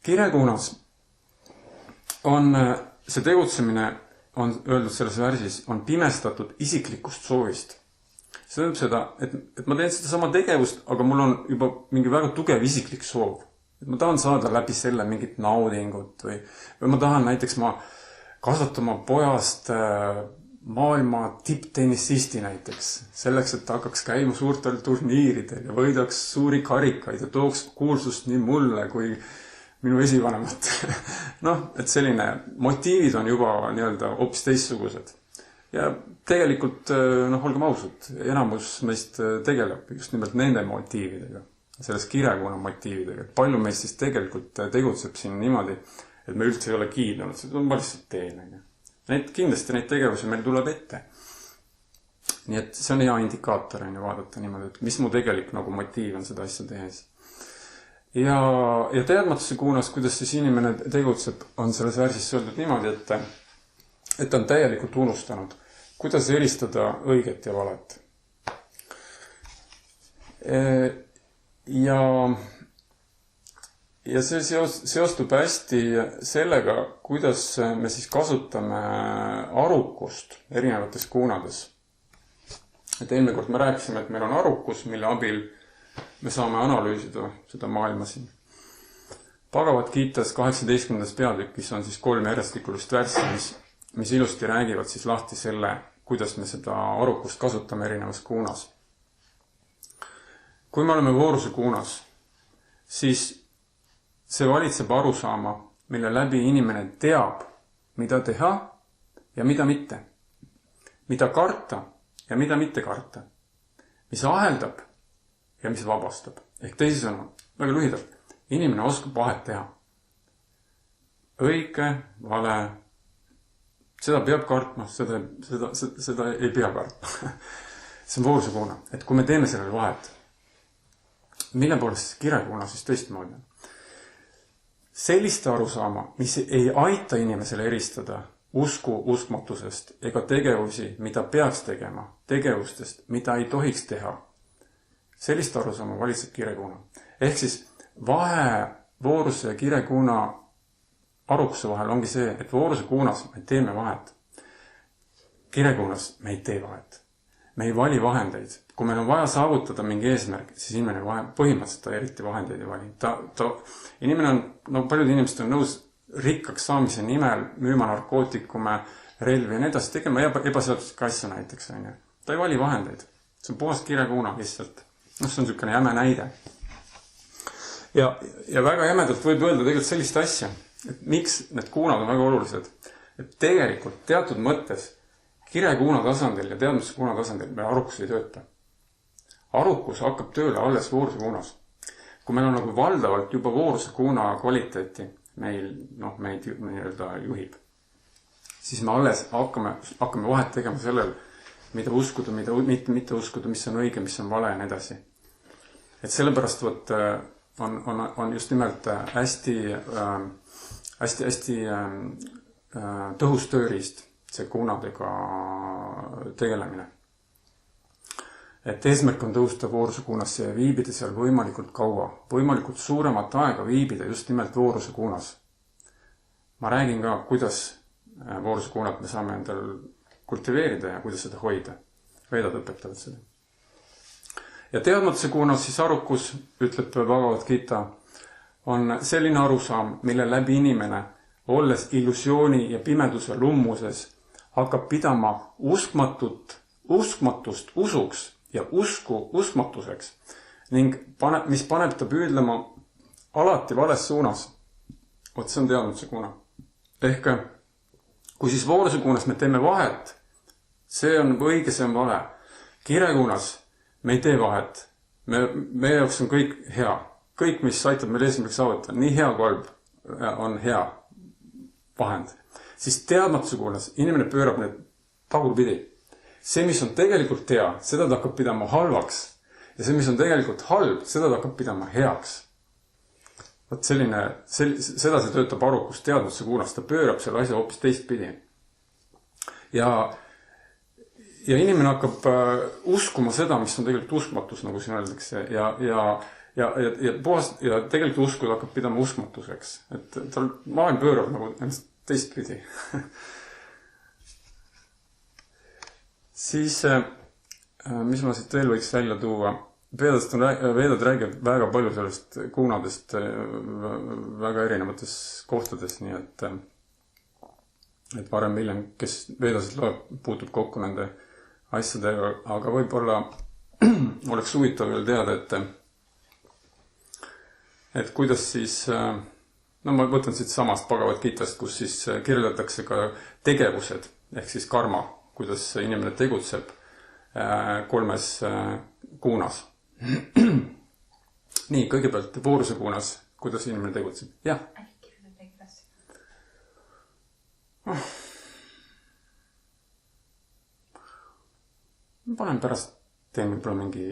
Kirekuunas on see tegutsemine, on öeldud selles värsis, on pimestatud isiklikust soovist. See tähendab seda, et ma teen seda sama tegevust, aga mul on juba mingi väga tugev isiklik soov. Et ma tahan saada läbi selle mingit naudingut või ma tahan näiteks ma kasvatama pojast maailma tipptennisisti näiteks. Selleks, et ta hakkaks käima suurtel turniiridel ja võidaks suuri karikaid ja tooks kuulsust nii mulle kui minu esivanemat. Et selline motiivid on juba hoopis teistsugused. Ja tegelikult, olgem ausad, enamus meist tegeleb just nimelt nende motiividega, selles kirekuuna motiividega. Palju meist siis tegelikult tegutseb siin niimoodi, et me üldse ei ole kiindunud, see on lihtsalt teen. Kindlasti neid tegevusi meil tuleb ette. Nii et see on hea indikaator vaadata niimoodi, et mis mu tegelik motiiv on seda asja tehes. Ja teadmatuse kuunas, kuidas siis inimene tegutseb, on selles värsis öeldud niimoodi, et ta on täielikult unustanud, kuidas eristada õiget ja valet. Ja see seostub hästi sellega, kuidas me siis kasutame arukust erinevates kuunades. Et eelmine kord me rääkisime, et meil on arukus, mille abil me saame analüüsida seda maailma siin. Bhagavad Gitas 18. peatükis on siis 3 järjestikulist värssi, mis ilusti räägivad siis lahti selle, kuidas me seda arukust kasutame erinevas kuunas. Kui me oleme vooruse kuunas, siis see valitseb arusaama, mille läbi inimene teab, mida teha ja mida mitte. Mida karta ja mida mitte karta. Mis aheldab ja mis vabastab. Ehk teisisõnu, väga lühidalt, inimene oskab vahet teha. Õige, vale, seda peab kartma, seda ei pea kartma. See on vooruse kuuna. Et kui me teeme sellele vahet, mille poolest kirekuuna siis teistmoodi? Selliste arusaama, mis ei aita inimesele eristada usku uskmatusest ega tegevusi, mida peaks tegema, tegevustest, mida ei tohiks teha. Sellist arusaama valitseb kirekuuna. Ehk siis vahe vooruse ja kirekuuna arukuse vahel ongi see, et vooruse kuunas me teeme vahet. Kirekuunas me ei tee vahet. Me ei vali vahendeid. Kui meil on vaja saavutada mingi eesmärk, siis inimene põhimõtteliselt ta eriti vahendeid ei vali. Inimene on, paljud inimesed on nõus rikkaks saamise nimel müüma narkootikume, relvi ja nii edasi, tegema ebaseaduslikke asju näiteks. Ta ei vali vahendeid. See on puhast kirekuuna lihtsalt. See on niisugune jäme näide. Ja väga jämedalt võib öelda tegelikult sellist asja, et miks need kuunad on väga olulised. Et tegelikult teatud mõttes kirekuuna tasandil ja teadmuse kuuna tasandil me arukus ei tööta. Arukus hakkab tööle alles vooruse kuunas. Kui meil on nagu valdavalt juba vooruse kuuna kvaliteeti meid juhib, siis me alles hakkame vahet tegema sellel, mida uskuda, mida mitte uskuda, mis on õige, mis on vale ja nii edasi. Et sellepärast on just nimelt hästi tõhus tööriist see kuunadega tegelemine. Et eesmärk on tõusta vooruse kuunasse ja viibida seal võimalikult kaua, võimalikult suuremat aega viibida just nimelt vooruse kuunas. Ma räägin ka, kuidas vooruse kuunat me saame endal kultiveerida ja kuidas seda hoida. Veedad õpetavad seda. Ja teadmatuse kuunas siis arukus, ütleb Bhagavad Gita, on selline arusaam, mille läbi inimene, olles illusiooni ja pimeduse lummuses, hakkab pidama uskmatust usuks ja usku uskmatuseks ning mis paneb ta püüdlema alati vales suunas. Vot see on teadmatuse kuuna. Ehk kui siis vooruse kuunas me teeme vahet, see on õige, see on vale. Kirekuunas me ei tee vahet. Meie jaoks on kõik hea. Kõik, mis aitab meil eesmärk saavutada, nii hea kui halb on hea vahend. Siis teadmatuse kuunas inimene pöörab need tagurpidi. See, mis on tegelikult hea, seda ta hakkab pidama halvaks. Ja see, mis on tegelikult halb, seda ta hakkab pidama heaks. Vot seda see töötab arukus teadmatuse kuunas. Ta pöörab selle asja hoopis teistpidi. Ja inimene hakkab uskuma seda, mis on tegelikult uskmatus, nagu siin öeldakse. Ja tegelikult uskuda hakkab pidama uskmatuseks. Et tal maailm pöörab nagu ennast teistpidi. Siis, mis ma siit veel võiks välja tuua? Veedad räägivad väga palju sellest kuunadest väga erinevates kohtades, nii et varem hiljem, kes veedasid loeb, puutub kokku nende asjadega, aga võib-olla oleks huvitav veel teada, et kuidas siis, ma võtan siit samast Bhagavad Gitast, kus siis kirjeldatakse ka tegevused, ehk siis karma, kuidas inimene tegutseb 3 kuunas. Nii, kõigepealt vooruse kuunas, kuidas inimene tegutseb. Jah. Ma panen pärast, teen võib-olla mingi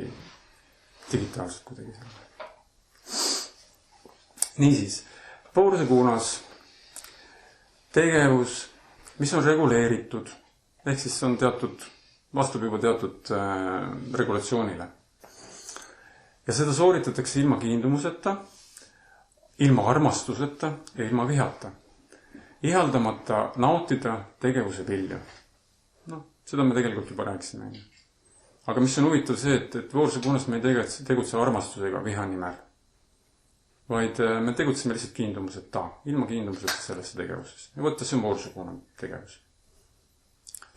digitaalselt kuidagi selle. Niisiis, vooruse kuunas tegevus, mis on reguleeritud, ehk siis on vastab juba teatud regulatsioonile. Ja seda sooritatakse ilma kiindumuseta, ilma armastuseta ja ilma vihata. Ihaldamata nautida tegevuse vilju. Seda me tegelikult juba rääkisime. Aga mis on huvitav see, et vooruse kuunas me ei tegutse armastuse ega viha nimel. vaid me tegutseme lihtsalt kiindumuseta, ilma kiindumuseta sellesse tegevusesse. Ja võtta see on voorusekuuna tegevus.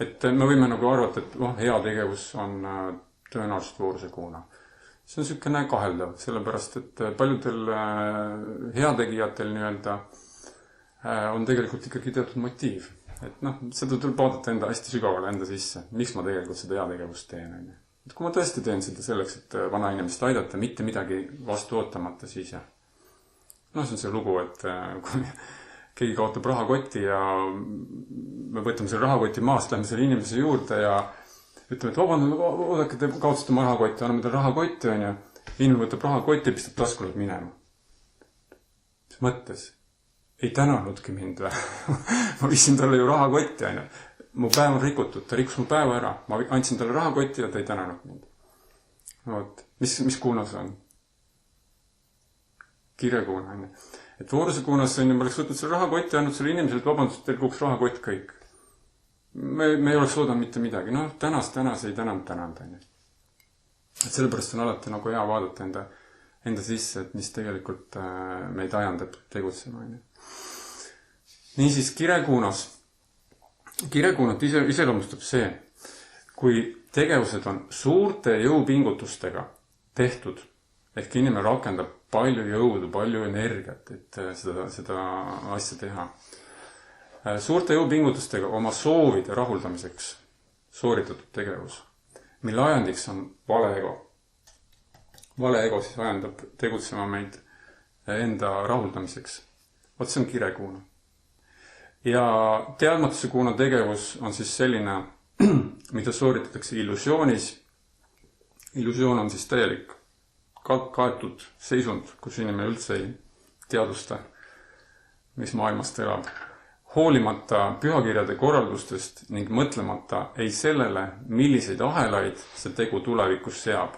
Et me võime nagu arvata, et hea tegevus on tõenäoliselt voorusekuuna. See on niisugune kaheldav, sellepärast, et paljudel heategijatel nii-öelda on tegelikult ikkagi teatud motiiv. Et seda tuleb vaadata enda hästi sügavale enda sisse. Miks ma tegelikult seda heategevust teen? Et kui ma tõesti teen seda selleks, et vana inimest aidata, mitte midagi vastu ootamata, siis see on see lugu, et kui keegi kaotab rahakoti ja me võtame selle rahakoti maast, lähme selle inimese juurde ja ütleme, et oodake, te kaotasite oma rahakotti, anname teile rahakotti, on ju. Inimene võtab rahakotti ja pistab taskulat minema. Mis mõttes? Ei tänanudki mind või? Ma viisin talle ju rahakotti, on ju. Mu päev on rikutud, ta rikus mu päeva ära. Ma andsin talle rahakotti ja ta ei tänanud mind. Mis kuunas on? Kirekuuna, on ju. Et vooruse kuunas on ju, ma oleks võtnud selle rahakotti ja andnud selle inimesele, et vabandust, teil kuks rahakott kõik. Me ei oleks oodanud mitte midagi. Tänas ei tänanud, on ju. Et sellepärast on alati nagu hea vaadata enda sisse, et mis tegelikult meid ajandab tegutsema, on ju. Niisiis, kirekuunat iseloomustab see, kui tegevused on suurte jõupingutustega tehtud, ehk inimene rakendab palju jõudu, palju energiat, et seda asja teha. Suurte jõupingutustega oma soovide rahuldamiseks sooritatud tegevus, mille ajandiks on vale ego. Vale ego siis ajandab tegutsema meid enda rahuldamiseks. See on kirekuuna. Ja teadmatuse kuuna tegevus on siis selline, mida sooritatakse illusioonis. Illusioon on siis täielik kaetud seisund, kus inimene üldse ei teadvusta, mis maailmast elab. Hoolimata pühakirjade korraldustest ning mõtlemata ei sellele, milliseid ahelaid see tegu tulevikus seab,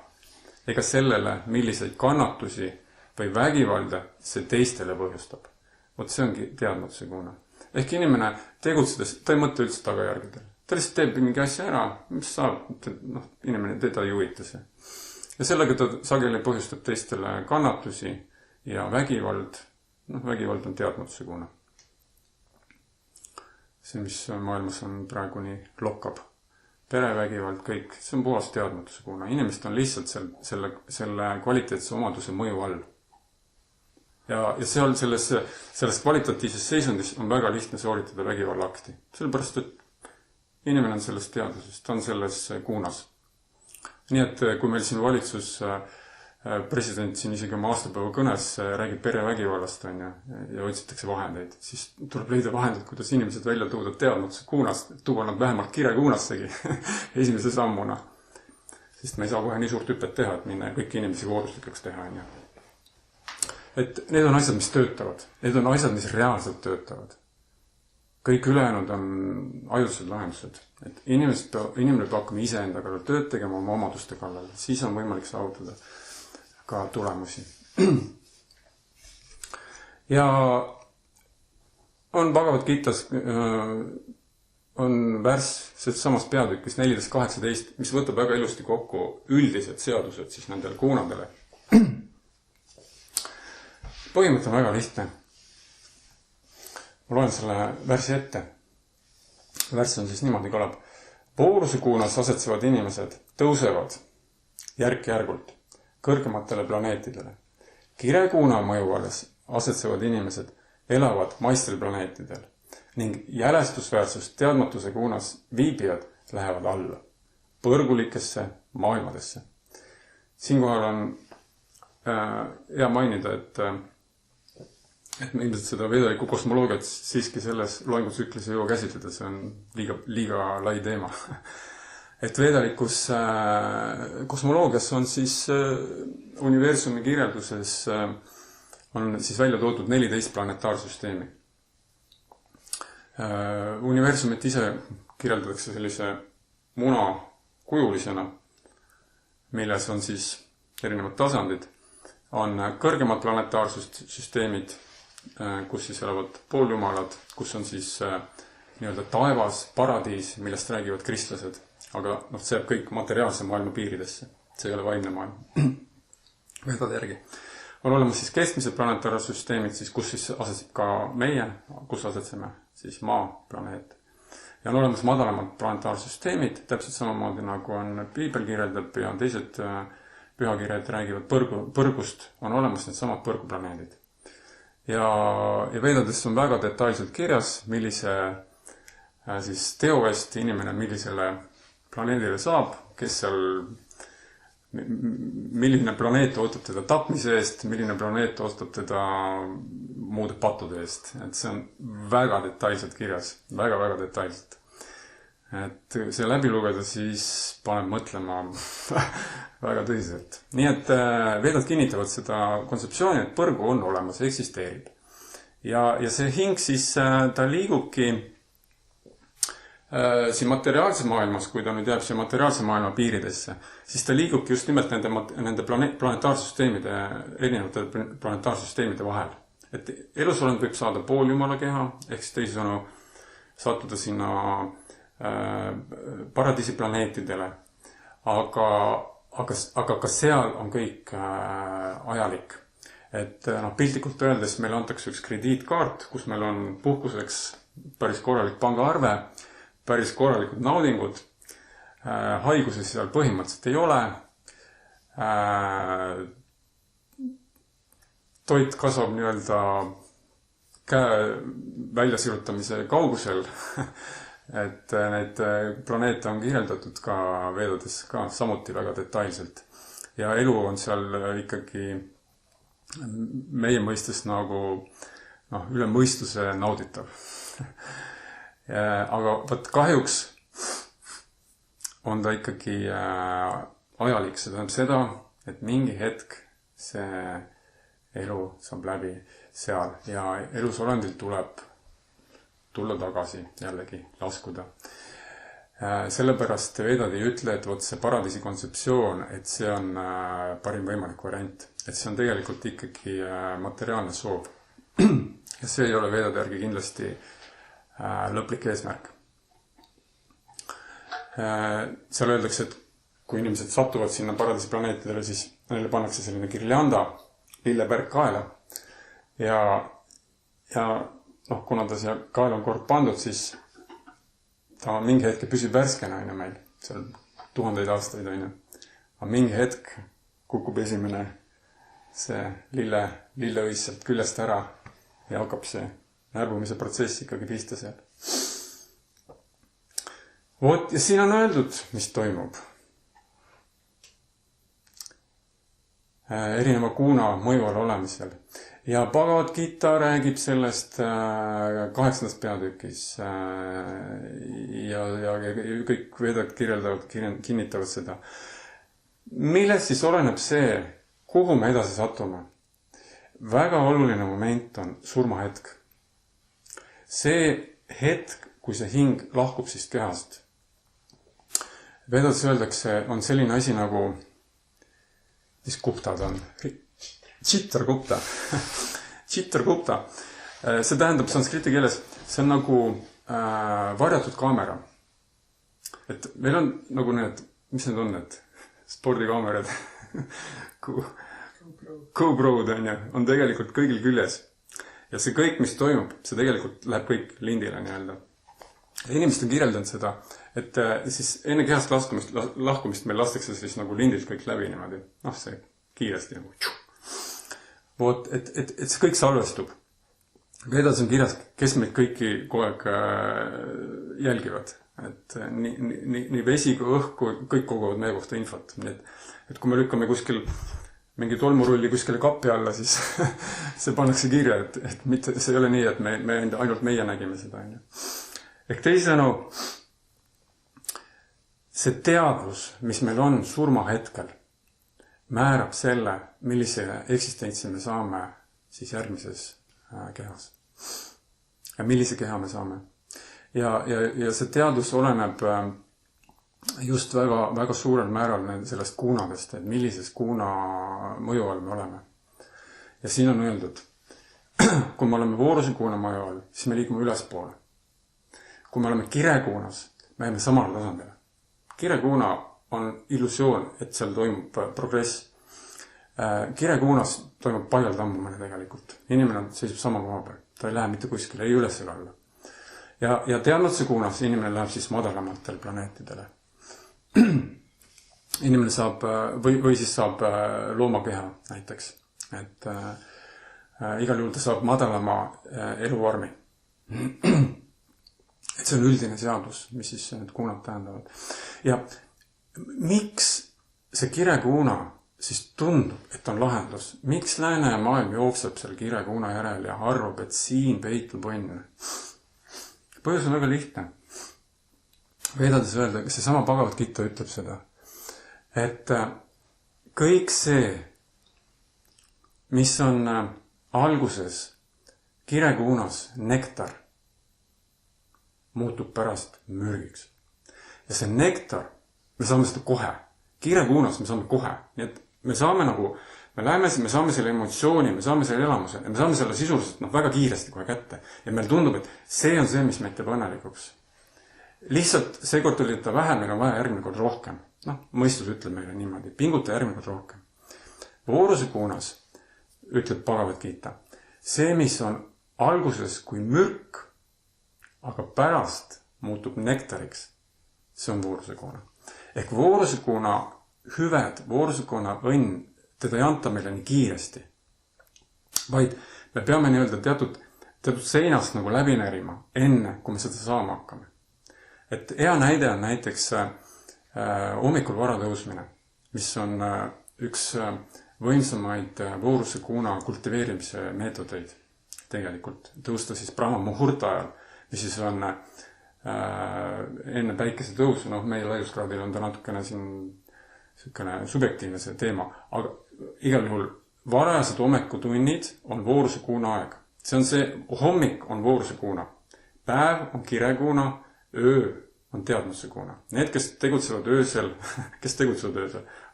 ega sellele, milliseid kannatusi või vägivalda see teistele põhjustab. See ongi teadmatuse kuuna. Ehk inimene tegutsedes, ta ei mõtle üldse tagajärgedel. Ta lihtsalt teeb mingi asja ära, mis saab, inimene teda ei huvita see. Ja sellega ta sageli põhjustab teistele kannatusi ja vägivald. Vägivald on teadmatuse kuuna. See, mis maailmas on praegu nii lokkab. Perevägivald, kõik. See on puhas teadmatuse kuuna. Inimesed on lihtsalt selle kvaliteetse omaduse mõju all. Ja seal selles kvalitatiivses seisundis on väga lihtne sooritada vägivallakti. Sellepärast, et inimene on selles teadvuses, ta on selles kuunas. Nii et kui meil siin valitsus, president siin isegi oma aastapäeva kõnes räägib perevägivallast ja otsitakse vahendeid, siis tuleb leida vahendeid, kuidas inimesed välja tuua teadmatuse kuunast, tuua nad vähemalt kirekuunassegi esimese sammuna. Sest me ei saa kohe nii suurt hüppet teha, et minna kõiki inimesi vooruslikaks teha. Et need on asjad, mis töötavad. Need on asjad, mis reaalselt töötavad. Kõik ülejäänud on ajudused lahendused. Et inimene peab hakkama iseenda kallal tööd tegema oma omaduste kallal. Siis on võimalik saavutada ka tulemusi. Ja on Bhagavad Gitas on värss samast peatükis 14.18, mis võtab väga ilusti kokku üldised seadused siis nendele kuunadele. Põhimõte on väga lihtne. Ma loen selle värsi ette. Värss on siis niimoodi kõlab. Vooruse kuunas asetsevad inimesed tõusevad järk-järgult kõrgematele planeetidele. Kirekuuna mõjuvales asetsevad inimesed elavad maistel planeetidel ning jälestusväärsust teadmatuse kuunas viibijad lähevad alla põrgulikesse maailmadesse. Siinkohal on hea mainida, et me ilmselt seda vedeliku kosmoloogiat siiski selles loengutsüklis ei jõua käsitleda, see on liiga lai teema. Et vedelikus kosmoloogias on siis universumi kirjelduses on siis välja toodud 14 planetaarsüsteemi. Universumit ise kirjeldatakse sellise munakujulisena, milles on siis erinevad tasandid. On kõrgemad planetaarsüsteemid, kus siis elavad pooljumalad, kus on siis nii-öelda taevas, paradiis, millest räägivad kristlased. Aga see jääb kõik materiaalse maailma piiridesse. See ei ole vaimne maailm. Vedade järgi. on olemas siis keskmised planetaarsüsteemid, siis kus siis asetseb ka meie, kus asetseme, siis Maa planeet. Ja on olemas madalamad planetaarsüsteemid, täpselt samamoodi nagu on Piibel kirjeldab ja teised pühakirjad räägivad põrgust, on olemas need samad põrguplaneedid. Ja veedades on väga detailselt kirjas, millise siis teo eest inimene millisele planeedile saab, kes seal, milline planeet ootab teda tapmise eest, milline planeet ootab teda muude pattude eest. Et see on väga detailselt kirjas, väga detailselt. Et see läbi lugeda siis paneb mõtlema väga tõsiselt. Nii et veedad kinnitavad seda kontseptsiooni, et põrgu on olemas, eksisteerib. Ja see hing siis ta liigubki siin materiaalse maailmas, kui ta nüüd jääb siia materiaalse maailma piiridesse, siis ta liigubki just nimelt nende planetaarsüsteemide, erinevate planetaarsüsteemide vahel. Et elusolend võib saada pooljumala keha, ehk siis teisisõnu sattuda sinna paradiisiplaneetidele, aga ka seal on kõik ajalik. Et piltlikult öeldes meil antakse üks krediitkaart, kus meil on puhkuseks päris korralik pangaarve, päris korralikud naudingud, haigusi seal põhimõtteliselt ei ole, toit kasvab nii-öelda käe väljasirutamise kaugusel, et need planeete on kirjeldatud ka veedades ka samuti väga detailselt. Ja elu on seal ikkagi meie mõistes nagu üle mõistuse nauditav. Aga võt kahjuks on ta ikkagi ajalik, see tähendab seda, et mingi hetk see elu saab läbi seal ja elusolendil tuleb tulla tagasi jällegi, laskuda. Sellepärast veedad ei ütle, et võt see paradiisi kontseptsioon, et see on parim võimalik variant, et see on tegelikult ikkagi materiaalne soov. Ja see ei ole veedade järgi kindlasti lõplik eesmärk. Seal öeldakse, et kui inimesed satuvad sinna paradiisi planeetidele, siis neile pannakse selline kirjanda, lillevärk kaela. Ja kuna ta siia kaela on kord pandud, siis ta mingi hetk püsib värskena meil, seal 1000 aastaid on. Aga mingi hetk kukub esimene see lilleõis sealt küljest ära ja hakkab see närbumise protsess ikkagi pista seal. Vot, ja siin on öeldud, mis toimub. Erineva kuuna mõju all olemisel. Ja Bhagavad Gita räägib sellest 8. peatükis. Ja kõik veedad kirjeldavad, kinnitavad seda. Millest siis oleneb see, kuhu me edasi satume? Väga oluline moment on surmahetk. See hetk, kui see hing lahkub siis kehast. Vedades öeldakse, on selline asi nagu, mis guptad on? Chitragupta. Chitragupta. See tähendab sanskriti keeles, see on nagu varjatud kaamera. Et meil on nagu need, mis need on need spordikaamerad? GoPro'd on tegelikult kõigil küljes. Ja see kõik, mis toimub, see tegelikult läheb kõik lindile nii-öelda. Inimesed on kirjeldanud seda, et siis enne kehast lahkumist meil lastakse siis nagu lindilt kõik läbi niimoodi. See kiiresti nagu. Vot, et see kõik salvestub. Vedas on kirjas, kes meid kõiki kogu aeg jälgivad. Et nii vesi kui õhku, kõik koguvad meie kohta infot. Et kui me lükkame kuskil mingi tolmurulli kuskile kappi alla, siis see pannakse kirja, et mitte, see ei ole nii, et ainult meie nägime seda. Ehk teisisõnu, see teadvus, mis meil on surmahetkel, määrab selle, millise eksistentsi me saame siis järgmises kehas. Ja millise keha me saame. Ja see teadvus oleneb just väga suurel määral sellest kuunadest, et millises kuuna mõju all me oleme. Ja siin on öeldud, kui me oleme vooruse kuuna mõju all, siis me liigume ülespoole. Kui me oleme kirekuunas, me jääme samale tasandile. Kirekuuna on illusioon, et seal toimub progress. Kirekuunas toimub paljal tammumine tegelikult. Inimene seisab sama koha peal. Ta ei lähe mitte kuskile, ei üles ega alla. Ja teadmatuse kuunas inimene läheb siis madalamatele planeetidele. Inimene saab, või siis saab loomakeha näiteks. Et igal juhul ta saab madalama eluvormi. Et see on üldine seadus, mis siis need kuunad tähendavad. Ja miks see kirekuuna siis tundub, et on lahendus? Miks lääne maailm jookseb seal kirekuuna järel ja arvab, et siin peitub õnn? Põhjus on väga lihtne. Vedades öelda, see sama Bhagavad Gita ütleb seda, et kõik see, mis on alguses kirekuunas nektar, muutub pärast mürgiks. Ja see nektar, me saame seda kohe. Kirekuunas me saame kohe. Nii et me saame nagu, me saame selle emotsiooni, me saame selle elamuse, ja me saame selle sisuliselt väga kiiresti kohe kätte. Ja meil tundub, et see on see, mis meid teeb õnnelikuks. Lihtsalt seekord tuli ta vähe, meil on vaja järgmine kord rohkem. Mõistus ütleb meile niimoodi, pinguta järgmine kord rohkem. Vooruse kuunas ütleb Bhagavad Gita, see, mis on alguses kui mürk, aga pärast muutub nektariks, see on vooruse kuuna. Ehk vooruse kuuna hüved, vooruse kuuna õnn, teda ei anta meile nii kiiresti. Vaid me peame nii-öelda teatud seinast nagu läbi närima, enne kui me seda saama hakkame. Et hea näide on näiteks hommikul vara tõusmine, mis on üks võimsamaid vooruse kuuna kultiveerimise meetodeid tegelikult. Tõusta siis Brahma muhurta ajal, mis siis on enne päikese tõusu, meie laiuskraadil on ta natukene siin subjektiivne see teema, aga igal juhul varajased hommikutunnid on vooruse kuuna aeg. See on see, hommik on vooruse kuuna, päev on kirekuuna, öö on teadmuse kuuna. Need, kes tegutsevad öösel,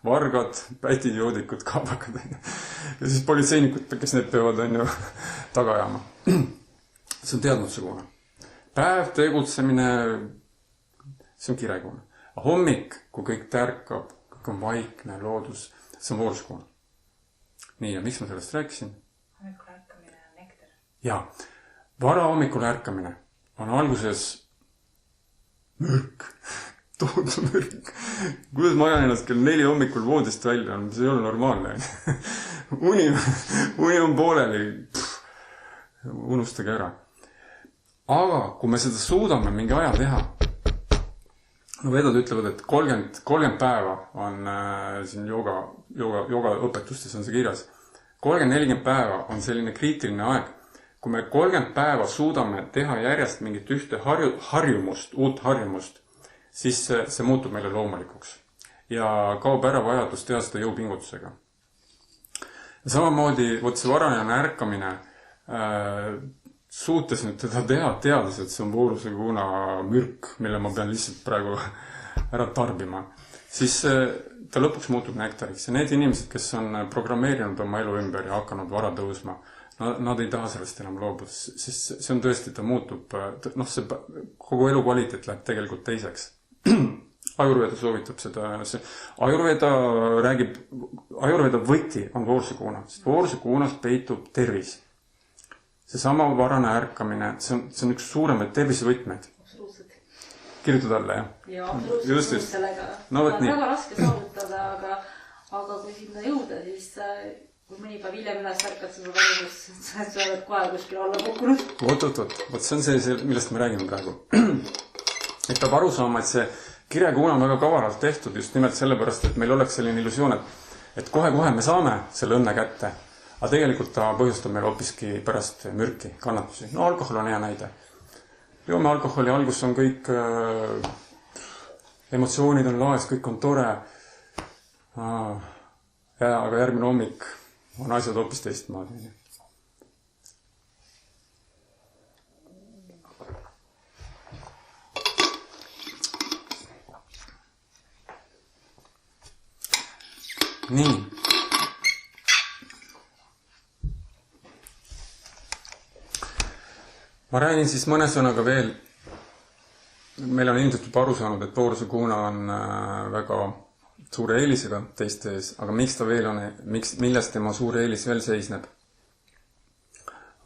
vargad, pätid, joodikud, kaabakad ja siis politseinikud, kes need peavad taga ajama. See on teadmuse kuuna. Päev, tegutsemine, see on kirekuuna. Hommik, kui kõik tärkab, kõik on vaikne, loodus, see on vooruse kuuna. Nii, ja miks ma sellest rääkisin? Hommikul ärkamine on nektar. Jaa, vara hommikul ärkamine on alguses mürk, tohutu mürk. Kuidas ma ajan ennast kell 4 hommikul voodist välja on, see ei ole normaalne. Uni on pooleli, unustage ära. Aga kui me seda suudame mingi aja teha, vedad ütlevad, et 30 päeva on siin jooga õpetustes on see kirjas. 30-40 päeva on selline kriitiline aeg. Kui me 30 päeva suudame teha järjest mingit ühte harjumust, uut harjumust, siis see muutub meile loomulikuks. Ja kaob ära vajadus teha seda jõupingutusega. Ja samamoodi, see varajane ärkamine, suutes nüüd teda teades, et see on vooruse kuuna mürk, mille ma pean lihtsalt praegu ära tarbima, siis ta lõpuks muutub nektariks. Ja need inimesed, kes on programmeerinud oma elu ümber ja hakanud vara tõusma, nad ei taha sellest enam loobuda, sest see on tõesti, ta muutub, see kogu elu kvaliteet läheb tegelikult teiseks. Ajurveda soovitab seda. Ajurveda võti on vooruse kuuna, sest vooruse kuunas peitub tervis. See sama varane ärkamine, see on üks suuremaid tervisevõtmeid. Absoluutselt. Kirjutud alla, jah? Ja absoluutselt sellega. No, on väga raske saavutada, aga kui sinna jõuda, siis kui mõni päev hiljem üles ärkad seda valgus, sa oled kohe kuskil alla kukkunud. Vot see on see, millest me räägime praegu. Et peab aru saama, et see kirekuuna on väga kavaralt tehtud just nimelt sellepärast, et meil oleks selline illusioon, et kohe-kohe me saame selle õnne kätte. Aga tegelikult ta põhjustab meil hoopiski pärast mürki, kannatusi. No alkohol on hea näide. Joome alkoholi, algus on kõik, emotsioonid on laes, kõik on tore. Aga järgmine hommik on asjad hoopis teistmaad. Nii. Ma räägin siis mõne sõnaga veel. Meil on ilmselt juba aru saanud, et vooruse kuuna on väga suure eelisega teiste ees, aga miks ta veel on, milles tema suur eelis veel seisneb,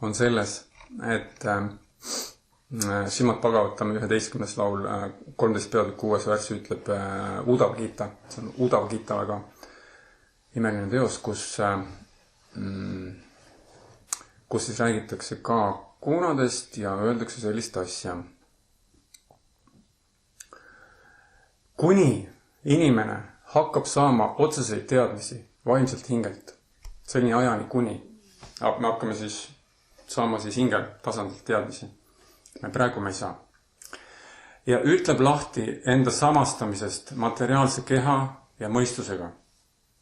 on selles, et Šimad Bhagavatam 11. laul 13 peatükk 6. värss ütleb Uddhava Gita, see on Uddhava Gita väga imeline teos, kus siis räägitakse ka kuunadest ja öeldakse sellist asja. Kuni inimene hakkab saama otseseid teadmisi vaimselt hingelt, selline ajani kuni me hakkame siis saama siis hingel tasandilt teadmisi. Praegu me ei saa. Ja ütleb lahti enda samastamisest materiaalse keha ja mõistusega.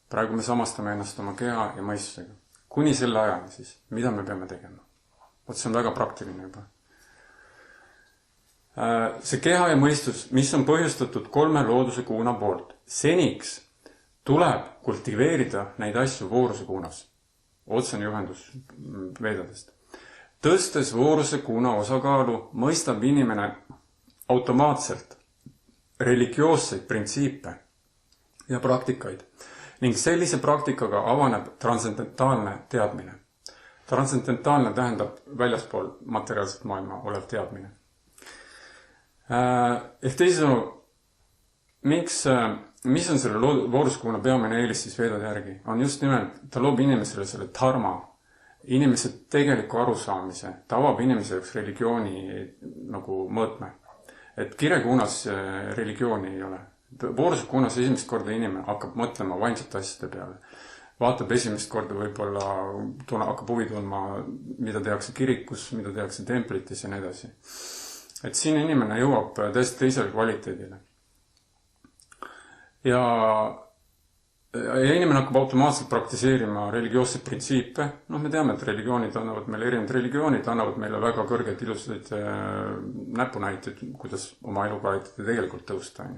Praegu me samastame ennast oma keha ja mõistusega. Kuni selle ajani siis, mida me peame tegema? See on väga praktiline juba. See keha ja mõistus, mis on põhjustatud 3 looduse kuuna poolt. Seniks tuleb kultiveerida neid asju vooruse kuunas. Otsene juhendus veedadest. Tõstes vooruse kuuna osakaalu mõistab inimene automaatselt religioosseid printsiipe ja praktikaid ning sellise praktikaga avaneb transcendentaalne teadmine. Transcendentaalne tähendab väljaspool materiaalset maailma olev teadmine. Ehk teisisõnu, mis on selle vooruskuuna peamine eelis siis veedade järgi? On just nimelt, ta loob inimesele selle dharma, inimese tegeliku arusaamise, ta avab inimese jaoks religiooni nagu mõõtme. Et kirekuunas religiooni ei ole. Vooruskuunas esimest korda inimene hakkab mõtlema vaimsete asjade peale. Vaatab esimest korda võib-olla hakkab huvi tundma, mida tehakse kirikus, mida tehakse templitis ja nii edasi. Et siin inimene jõuab täiesti teisele kvaliteedile. Ja inimene hakkab automaatselt praktiseerima religioosseid printsiipe. Me teame, et religioonid annavad meile erinevad religioonid, annavad meile väga kõrgeid ilusaid näpunäiteid, kuidas oma elukvaliteedi tegelikult tõusta.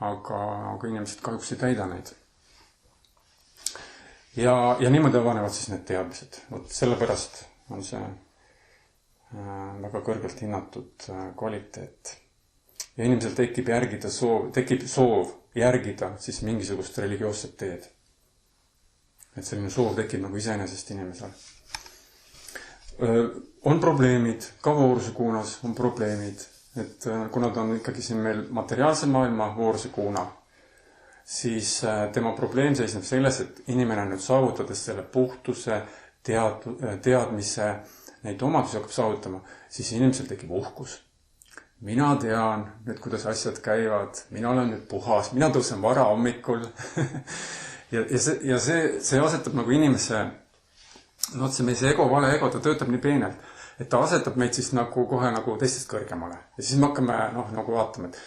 Aga inimesed kahjuks ei täida neid. Ja niimoodi avanevad siis need teadmised. Sellepärast on see väga kõrgelt hinnatud kvaliteet. Ja inimesel tekib soov järgida siis mingisugust religioosset teed. Et selline soov tekib nagu iseenesest inimesel. On probleemid, ka vooruse kuunas on probleemid, et kuna ta on ikkagi siin meil materiaalse maailma vooruse kuuna, siis tema probleem seisneb selles, et inimene nüüd saavutades selle puhtuse, teadmise, neid omadusi hakkab saavutama, siis inimesel tekib uhkus. Mina tean nüüd, kuidas asjad käivad, mina olen nüüd puhas, mina tõusen vara hommikul. ja see asetab nagu inimese, see meie ego, vale ego, ta töötab nii peenelt, et ta asetab meid siis nagu kohe nagu teistest kõrgemale. Ja siis me hakkame nagu vaatama, et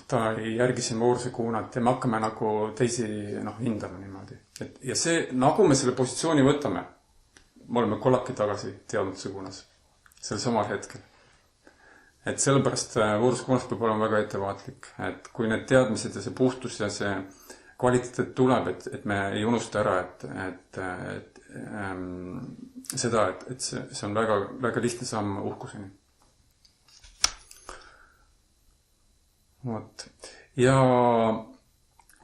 ta ei järgi siin vooruse kuunat ja me hakkame nagu teisi hindama niimoodi. Ja see, nagu me selle positsiooni võtame, me oleme kollaki tagasi teadmatuse kuunas, sel samal hetkel. Et sellepärast vooruse kuunas peab olema väga ettevaatlik, et kui need teadmised ja see puhtus ja see kvaliteet tuleb, et me ei unusta ära, et seda, et see on väga, väga lihtne samm uhkuseni. Ja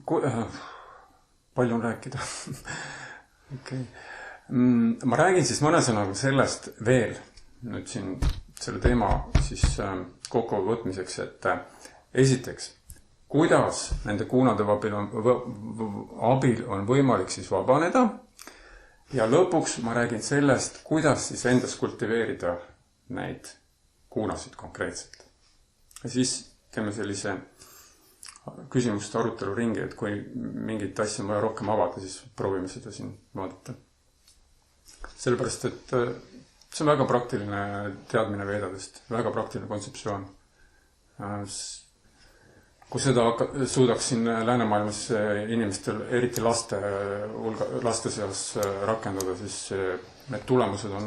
palju on rääkida. Okay. Ma räägin siis mõne sõnaga sellest veel, nüüd siin selle teema siis kokku võtmiseks, et esiteks, kuidas nende kuunade abil on võimalik siis vabaneda ja lõpuks ma räägin sellest, kuidas siis endas kultiveerida neid kuunasid konkreetselt. Ja siis teeme sellise küsimuste arutelu ringi, et kui mingit asja on vaja rohkem avada, siis proovime seda siin vaadata. Sellepärast, et see on väga praktiline teadmine veedadest, väga praktiline kontseptsioon. Kui seda suudaks siin läänemaailmas inimestel, eriti laste seas rakendada, siis need tulemused on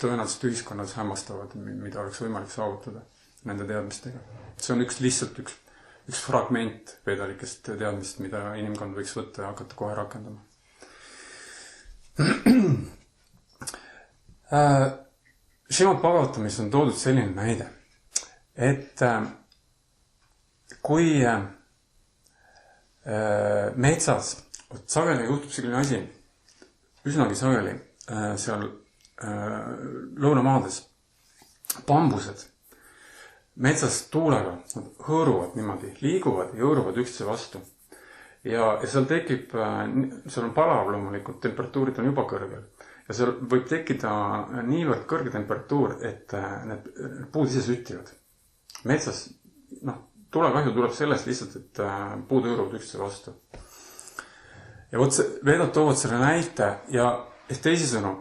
tõenäoliselt ühiskonnas hämmastavad, mida oleks võimalik saavutada nende teadmistega. See on lihtsalt üks fragment veedalikest teadmist, mida inimkond võiks võtta ja hakata kohe rakendama. Šimad Bhagavatamis on toodud selline näide, et kui Metsas, sageli juhtub selline asi, üsnagi sageli seal lõunamaades, bambused metsas tuulega hõõruvad niimoodi, liiguvad ja hõõruvad üksteise vastu. Ja seal tekib, seal on palav loomulikult, temperatuurid on juba kõrgel. Ja seal võib tekkida niivõrd kõrge temperatuur, et need puud ise süttivad. Metsas, tulekahju tuleb sellest lihtsalt, et puud hõõruvad üksteise vastu. Ja vot veedad toovad selle näite ja teisisõnu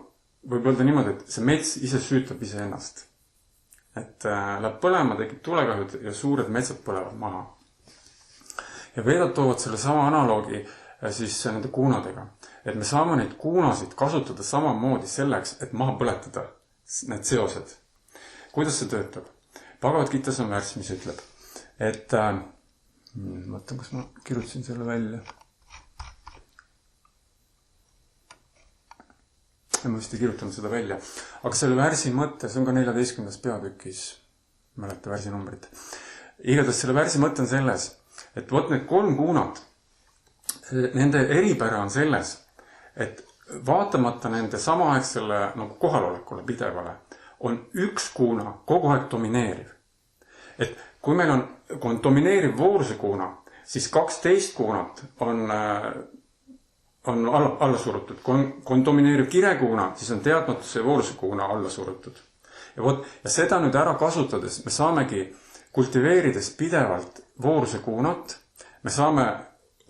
võib öelda niimoodi, et see mets ise süütab ise ennast. Et läheb põlema, tekib tulekahjud ja suured metsad põlevad maha. Ja veedad toovad selle sama analoogi siis nende kuunadega. Et me saame neid kuunasid kasutada samamoodi selleks, et maha põletada need seosed. Kuidas see töötab? Bhagavad Gitas on värss, mis ütleb, et mõtlen, kas ma kirjutasin selle välja. Ma vist ei kirjutanud seda välja. Aga selle värsi mõtte, see on ka 14. peatükis, mäleta värsi numbrit. Igatahes selle värsi mõtte on selles, et võt need 3 kuunad, nende eripära on selles, et vaatamata nende samaaegsele kohalolekule pidevale, on üks kuuna kogu aeg domineeriv. Et kui meil on domineeriv vooruse kuuna, siis 12 kuunat on alla surutud. Kui on domineeriv kirekuuna, siis on teadmatuse ja vooruse kuuna alla surutud. Ja seda nüüd ära kasutades me saamegi kultiveerides pidevalt vooruse kuunat, me saame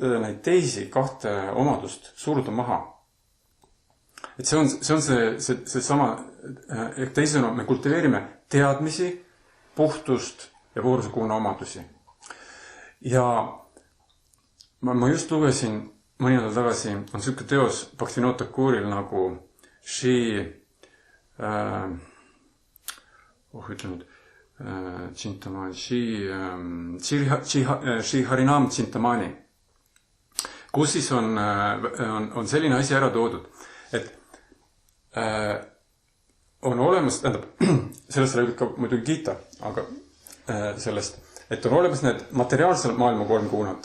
neid teisi 2 omadust suruda maha. Et see on see sama, teisena me kultiveerime teadmisi, puhtust ja vooruse kuuna omadusi. Ja ma just lugesin mõni nädal tagasi, on selline teos Bhaktivinoda Thakuril nagu Shri Harinam Chintamani, kus siis on selline asi ära toodud, et on olemas, sellest räägib ka muidugi Gita, aga sellest, et on olemas need materiaalsel maailma 3 kuunad,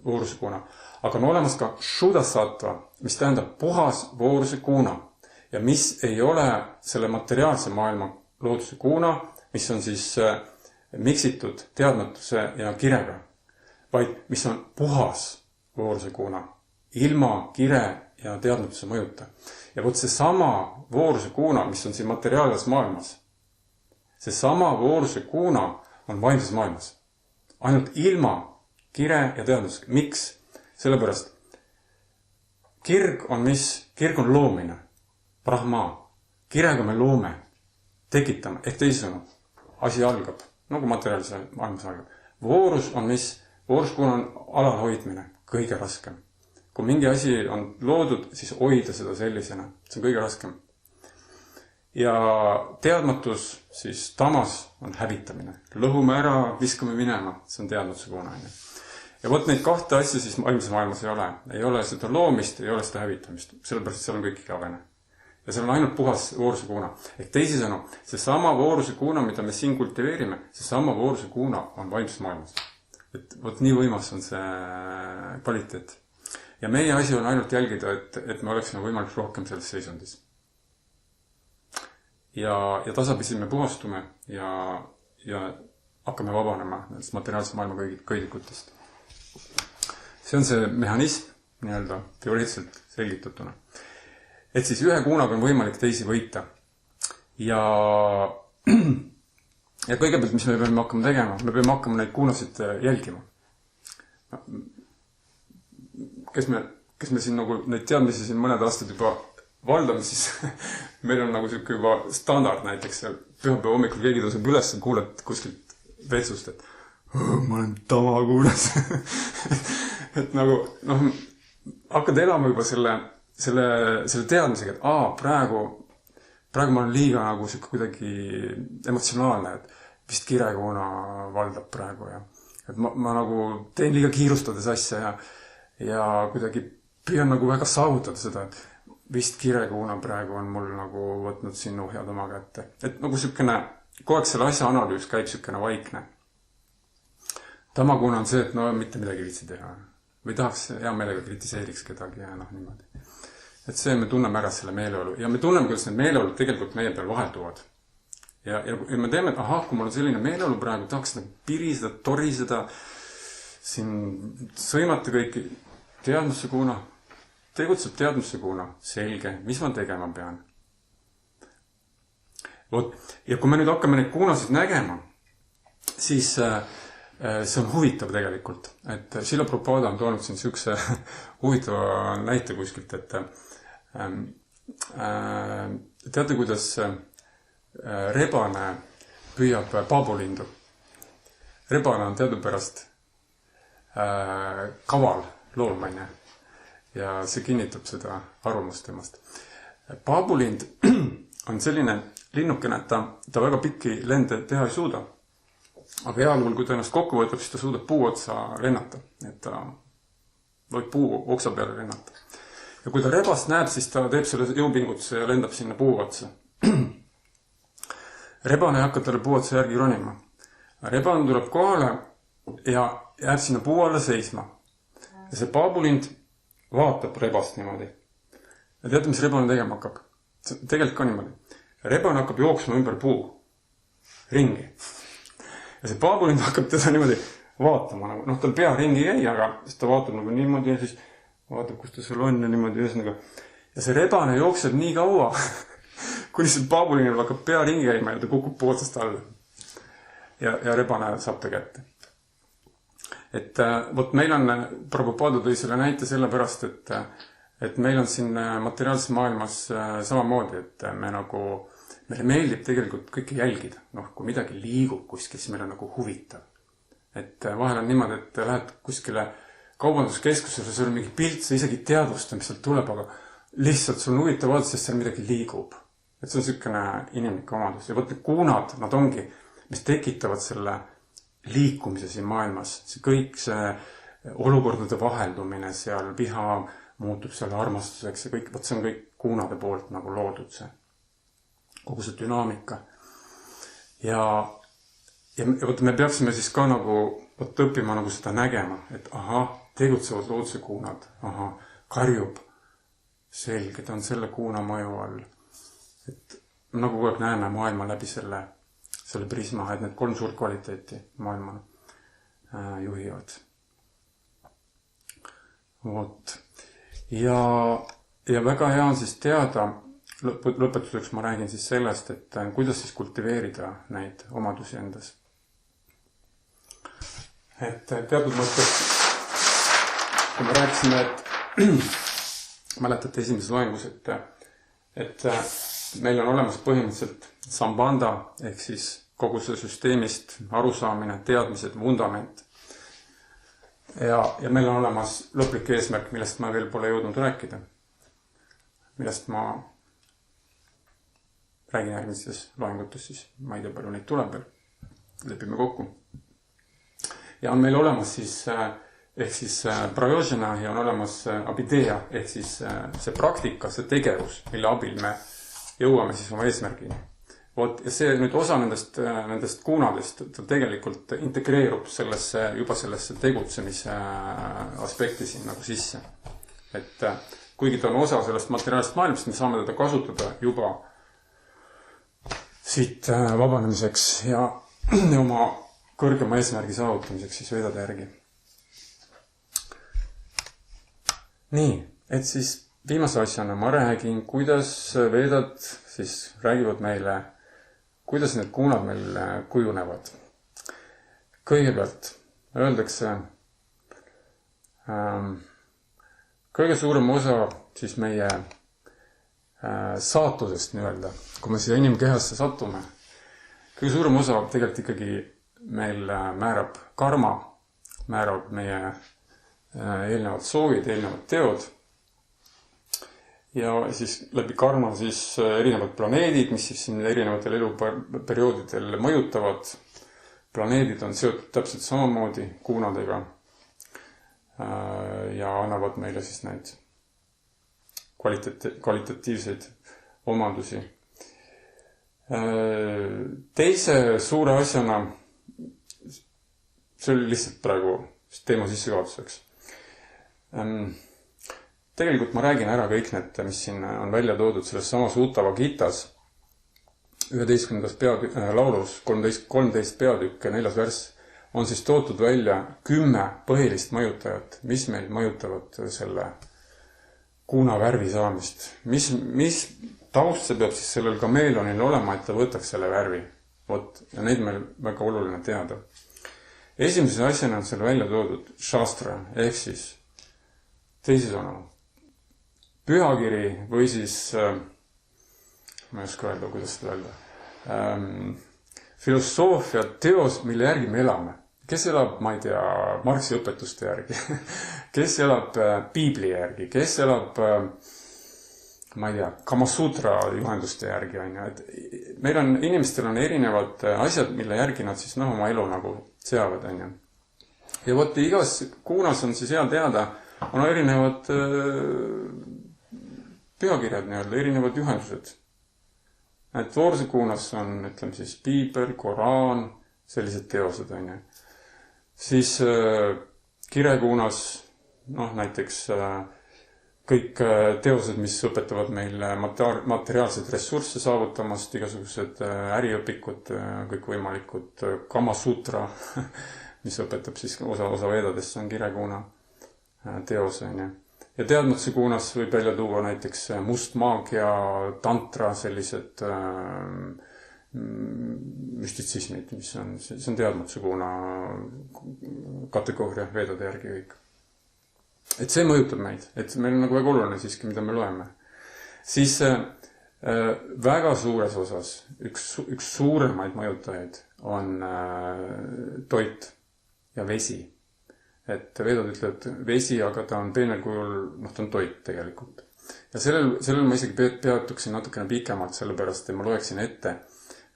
vooruse kuuna, aga on olemas ka Shuddha-sattva, mis tähendab puhas vooruse kuuna ja mis ei ole selle materiaalse maailma looduse kuuna, mis on siis miksitud teadmatuse ja kirega, vaid mis on puhas vooruse kuuna, ilma kire ja teadmatuse mõjuta. Ja vot see sama vooruse kuuna, mis on siin materiaalses maailmas, see sama vooruse kuuna on vaimses maailmas. Ainult ilma kire ja teadmatuse. Miks? Sellepärast, kirg on mis? Kirg on loomine, brahma. Kirega me loome, tekitame, ehk teisisõnu, asi algab, nagu materiaalse maailmas algab. Voorus on mis? Vooruskuuna on alalhoidmine, kõige raskem. Kui mingi asi on loodud, siis hoida seda sellisena, see on kõige raskem. Ja teadmatus, siis tamas on hävitamine. Lõhume ära, viskame minema, see on teadmatuse kuuna. Ja vot neid 2 asja siis maailmas ei ole. Ei ole seda loomist, ei ole seda hävitamist. Sellepärast, et seal on kõik igavene. Ja seal on ainult puhas vooruse kuuna. Ehk teisisõnu, see sama vooruse kuuna, mida me siin kultiveerime, see sama vooruse kuuna on vaimses maailmas. Et vot nii võimas on see kvaliteet. Ja meie asi on ainult jälgida, et me oleksime võimalik rohkem selles seisundis. Ja tasapisi me puhastume ja hakkame vabanema nendest materiaalse maailma kõidikutest. See on see mehhanism, nii-öelda teoreetiliselt selgitatuna. Et siis 1 kuunaga on võimalik teisi võita. Ja kõigepealt, mis me peame hakkama tegema? Me peame hakkama neid kuunasid jälgima. Kes me siin nagu neid teadmisi siin mõned aastad juba valdame, siis meil on nagu selline juba standard näiteks. Pühapäeva hommikul keegi tõuseb üles ja kuuled kuskilt vetsust, et ma olen tama kuules. Et nagu, hakkad elama juba selle teadmisega, et praegu ma olen liiga nagu selline kuidagi emotsionaalne, et vist kirekuuna valdab praegu. Et ma nagu teen liiga kiirustades asja ja kuidagi püüan nagu väga saavutada seda, et vist kirekuuna praegu on mul nagu võtnud siin ohjad oma kätte. Et nagu selline, kogu aeg selle asja analüüs käib selline vaikne. Tamakuuna on see, et mitte midagi viitsi teha. või tahaks hea meelega kritiseeriks kedagi ja niimoodi. Et see me tunneme ära selle meeleolu ja me tunneme, kuidas need meeleolud tegelikult meie peal vahelduvad. Ja me teeme, et ahah, kui mul on selline meeleolu praegu, tahaks piriseda, toriseda, siin sõimata kõiki teadmusse kuuna, tegutseb teadmusse kuuna, selge, mis ma tegema pean. Ja kui me nüüd hakkame neid kuunasid nägema, siis see on huvitav tegelikult. Et Srila Prabhupada on toonud siin sihukese huvitava näite kuskilt, et teate, kuidas rebane püüab paabulindu. Rebane on teadupärast kaval loomane ja see kinnitab seda arvamust temast. Paabulind on selline linnukene, et ta väga pikki lende teha ei suuda. Aga heal juhul, kui ta ennast kokku võtab, siis ta suudab puu otsa lennata. Et ta võib puu oksa peale lennata. Ja kui ta rebast näeb, siis ta teeb selle jõupingutuse ja lendab sinna puu otsa. Rebane ei hakka talle puu otsa järgi ronima. Rebane tuleb kohale ja jääb sinna puu alla seisma. Ja see paabulind vaatab rebast niimoodi. Ja teate, mis rebane tegema hakkab? Tegelikult ka niimoodi. Rebane hakkab jooksma ümber puu. Ringi. Ja see paabulind hakkab teda niimoodi vaatama. Tal pea ringi ei, aga siis ta vaatab niimoodi ja siis vaatab, kus ta seal on ja niimoodi ühesõnaga. Ja see rebane jookseb nii kaua, kuni see paabulindil hakkab pea ringi käima ja ta kukub puu otsast alla. Ja rebane saab ta kätte. Et meil on, Prabhupada tõi selle näite sellepärast, et meil on siin materiaalses maailmas samamoodi, et meile meeldib tegelikult kõike jälgida. Kui midagi liigub kuskil, siis meil on huvitav. Et vahel on niimoodi, et lähed kuskile kaubanduskeskusele, sul on mingi pilt, sa isegi teadvusta, mis sealt tuleb, aga lihtsalt sul on huvitav vaadata, sest seal midagi liigub. Et see on selline inimlik omadus. Ja need kuunad, nad ongi, mis tekitavad selle liikumise siin maailmas. See kõik see olukordade vaheldumine seal, viha muutub seal armastuseks ja kõik, see on kõik kuunade poolt loodud see. Kogu see dünaamika. Ja me peaksime siis ka õppima seda nägema, et tegutsevad looduse kuunad, karjub, selge, ta on selle kuuna mõju all. Et kogu aeg näeme maailma läbi selle prisma, et need 3 suurt kvaliteeti maailma juhivad. Ja väga hea on siis teada, lõpetuseks ma räägin siis sellest, et kuidas siis kultiveerida neid omadusi endas. Et teatud mõttes, kui me rääkisime, et mäletate esimeses loengus, et meil on olemas põhimõtteliselt sambanda, ehk siis kogu see süsteemist arusaamine, teadmised, vundament. Ja meil on olemas lõplik eesmärk, millest ma veel pole jõudnud rääkida. Millest ma räägin järgmistes loengutes, siis ma ei tea, palju neid tuleb veel. Lepime kokku. Ja on meil olemas siis, ehk siis prajojana ja on olemas abideja, ehk siis see praktika, see tegevus, mille abil me jõuame siis oma eesmärgini. Ja see nüüd osa nendest kuunadest, ta tegelikult integreerub juba sellesse tegutsemise aspekti siin sisse. Et kuigi ta on osa sellest materiaalsest maailmast, me saame teda kasutada juba siit vabanemiseks ja oma kõrgema eesmärgi saavutamiseks siis vedade järgi. Nii, et siis viimase asjana ma räägin, kuidas vedad siis räägivad meile, kuidas need kuunad meil kujunevad. Kõigepealt öeldakse, kõige suurem osa siis meie saatusest nii-öelda, kui me siia inimkehasse satume, kõige suurem osa tegelikult ikkagi meil määrab karma, määrab meie eelnevad soovid, eelnevad teod. Ja siis läbi karma siis erinevad planeedid, mis siis siin erinevatel eluperioodidel mõjutavad. Planeedid on seotud täpselt samamoodi kuunadega ja annavad meile siis neid kvalitatiivseid omadusi. Teise suure asjana, see oli lihtsalt praegu teema sissejuhatuseks. Tegelikult ma räägin ära kõik need, mis siin on välja toodud selles samas Utava Gitas 11. laulus 13 peatükk ja 4. värss on siis toodud välja 10 põhilist mõjutajat, mis meil mõjutavad selle kuuna värvi saamist. Mis taust see peab siis sellel kameelonil olema, et ta võtaks selle värvi. Ja neid meil väga oluline teada. Esimese asjana on selle välja toodud šastra, ehk siis teisisõna pühakiri või siis, ma ei oska öelda, kuidas seda öelda, filosoofia teos, mille järgi me elame. Kes elab, ma ei tea, Marxi õpetuste järgi, kes elab piibli järgi, kes elab, ma ei tea, Kamasutra juhenduste järgi. Meil on, inimestel on erinevad asjad, mille järgi nad siis oma elu nagu seavad. Ja võtta igas kuunas on siis hea teada, on erinevad pühakirjad, erinevad juhendused. Voorse kuunas on, ütleme siis, piibel, koraan, sellised teosed. Siis kirekuunas, näiteks kõik teosed, mis õpetavad meil materiaalseid ressursse saavutamast, igasugused äriõpikud, kõik võimalikud Kamasutra, mis õpetab siis osa veedadest, on kirekuuna teos. Ja teadmatuse kuunas võib välja tuua näiteks must maagia, tantra, sellised müstitsismid, mis see on teadmatuse kuuna kategooria veedade järgi kõik. Et see mõjutab meid, et meil on väga oluline siiski, mida me loeme. Siis väga suures osas üks suuremaid mõjutajaid on toit ja vesi. Et veedad ütlevad vesi, aga ta on peenel kujul, ta on toit tegelikult. Ja sellel ma isegi peatuksin natukene pikemalt, sellepärast, et ma loeksin ette.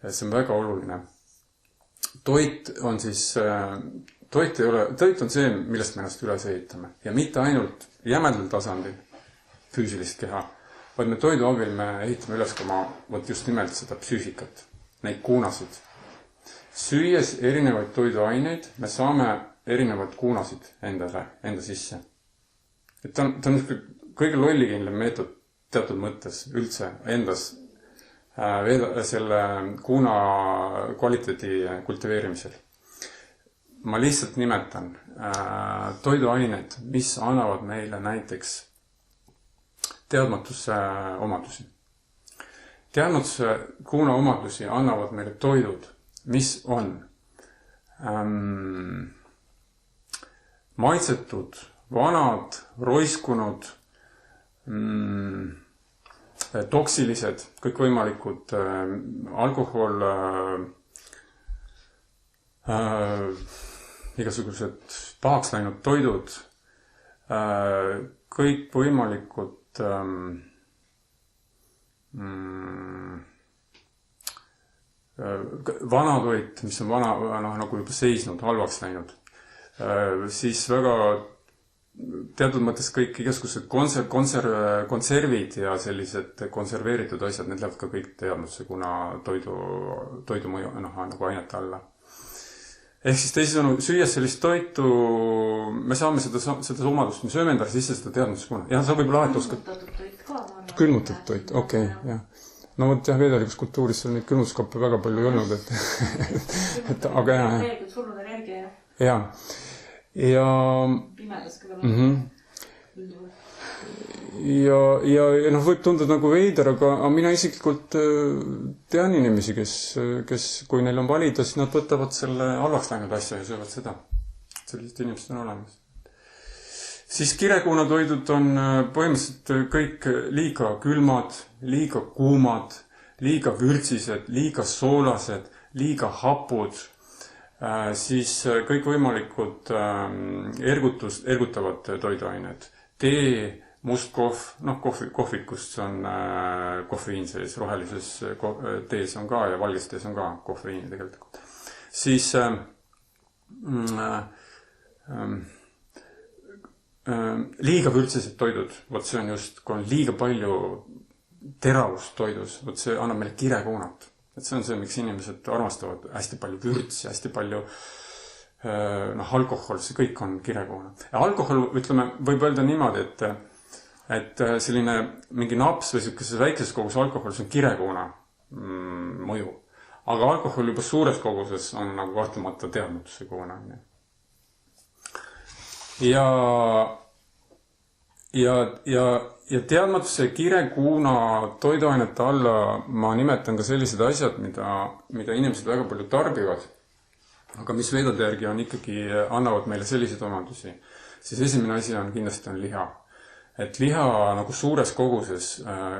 See on väga oluline. Toit on siis, toit on see, millest me ennast üles ehitame. Ja mitte ainult jämedal tasandil füüsilist keha, vaid me toidu abil me ehitame üles ka just nimelt seda psüühikat, neid kuunasid. Süües erinevaid toiduaineid, me saame erinevad kuunasid enda sisse. Et ta on kõige lollikindlam meetod teatud mõttes üldse endas selle kuuna kvaliteedi kultiveerimisel. Ma lihtsalt nimetan toiduained, mis annavad meile näiteks teadmatuse omadusi. Teadmatuse kuuna omadusi annavad meile toidud, mis on maitsetud, vanad, roiskunud, toksilised, kõikvõimalikud alkohol, igasugused pahaks läinud toidud, kõikvõimalikud vanatoit, mis on nagu juba seisnud, halvaks läinud. Siis väga teatud mõttes kõik igasugused konservid ja sellised konserveeritud asjad, need lähevad ka kõik teadmatuse, kuna toidu mõju nagu ainete alla. Ehk siis teisisõnu, süües sellist toitu, me saame seda omadust, me sööme endale sisse seda teadmatuse kuna. Ja sa võib-olla alati oskad. Külmutatud toit ka. Külmutatud toit, okei, jah. No võt jah, veedalikus kultuuris seal neid külmuskappe väga palju ei olnud, aga jah. Tegelikult surnud energia, jah. Jaa. Ja pimedas ka veel. Ja võib tunda nagu veider, aga mina isiklikult tean inimesi, kes kui neil on valida, siis nad võtavad selle halvaks läinud asja ja söövad seda. Sellised inimesed on olemas. Siis kirekuunatoidud on põhimõtteliselt kõik liiga külmad, liiga kuumad, liiga vürtsised, liiga soolased, liiga hapud. Siis kõik võimalikud ergutavad toiduained. Tee, must kohvikust on kohviin sees, rohelises tees on ka ja valges tees on ka kohviini tegelikult. Siis liiga vürtsised toidud, võt see on just, kui on liiga palju teravust toidus, võt see annab meile kirekuunat. Et see on see, miks inimesed armastavad hästi palju vürtsi, hästi palju alkohol, see kõik on kirekuuna. Ja alkohol, ütleme, võib öelda niimoodi, et selline mingi naps või sellises väikeses kogus alkohol, see on kirekuuna mõju. Aga alkohol juba suures koguses on nagu kahtlemata teadmatuse kuuna. Ja teadmatuse kirekuuna toiduainete alla ma nimetan ka sellised asjad, mida inimesed väga palju tarbivad, aga mis veedade järgi on ikkagi, annavad meile selliseid omadusi. Siis esimene asi on kindlasti on liha. Et liha nagu suures koguses,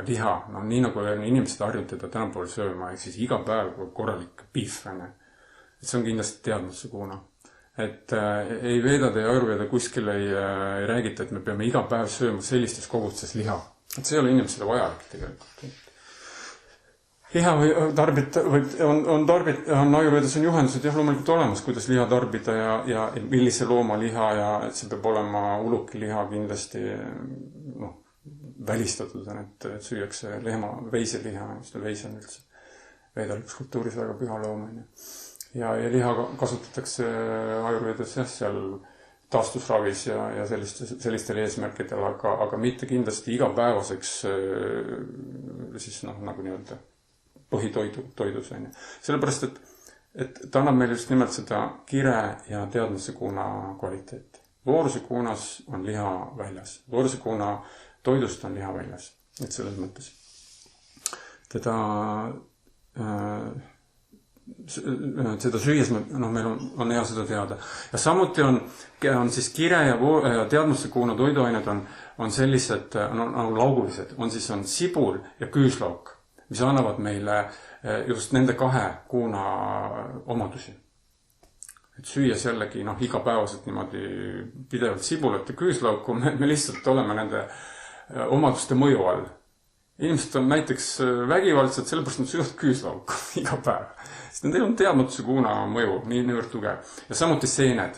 liha, no nii nagu inimesed harjutada tänapäeval sööma, ehk siis iga päev korralik beef. Et see on kindlasti teadmatuse kuuna. Et ei veedade ja ajurveeda kuskil ei räägita, et me peame iga päev sööma sellistes kogustes liha. Et see ei ole inimesele vajalik tegelikult. Liha on ajurveedas on juhendused jah loomulikult olemas, kuidas liha tarbida ja millise looma liha ja et see peab olema ulukiliha kindlasti välistatud, et süüakse lehma veiseliha, veis on üldse veedalikus kultuuris väga püha loom. Ja liha kasutatakse ajurveedas jah seal taastusravis ja sellistel eesmärkidel, aga mitte kindlasti igapäevaseks siis nagu nii-öelda põhitoidus. Sellepärast, et ta annab meile just nimelt seda kire ja teadmuse kuuna kvaliteeti. Vooruse kuunas on liha väljas. Vooruse kuuna toidust on liha väljas. Et selles mõttes. Seda süües meil on hea seda teada. Ja samuti on siis kire ja teadmuse kuuna toiduained on sellised, on laugulised. On sibul ja küüslauk, mis annavad meile just nende kahe kuuna omadusi. Et süües jällegi igapäevaselt niimoodi pidevalt sibulat ja küüslauku, me lihtsalt oleme nende omaduste mõju all. Inimesed on näiteks vägivaldsed, sellepärast nad süüvad küüslauku iga päev. Sest nendel on teadmatuse kuuna mõju, niivõrd tugev. Ja samuti seened.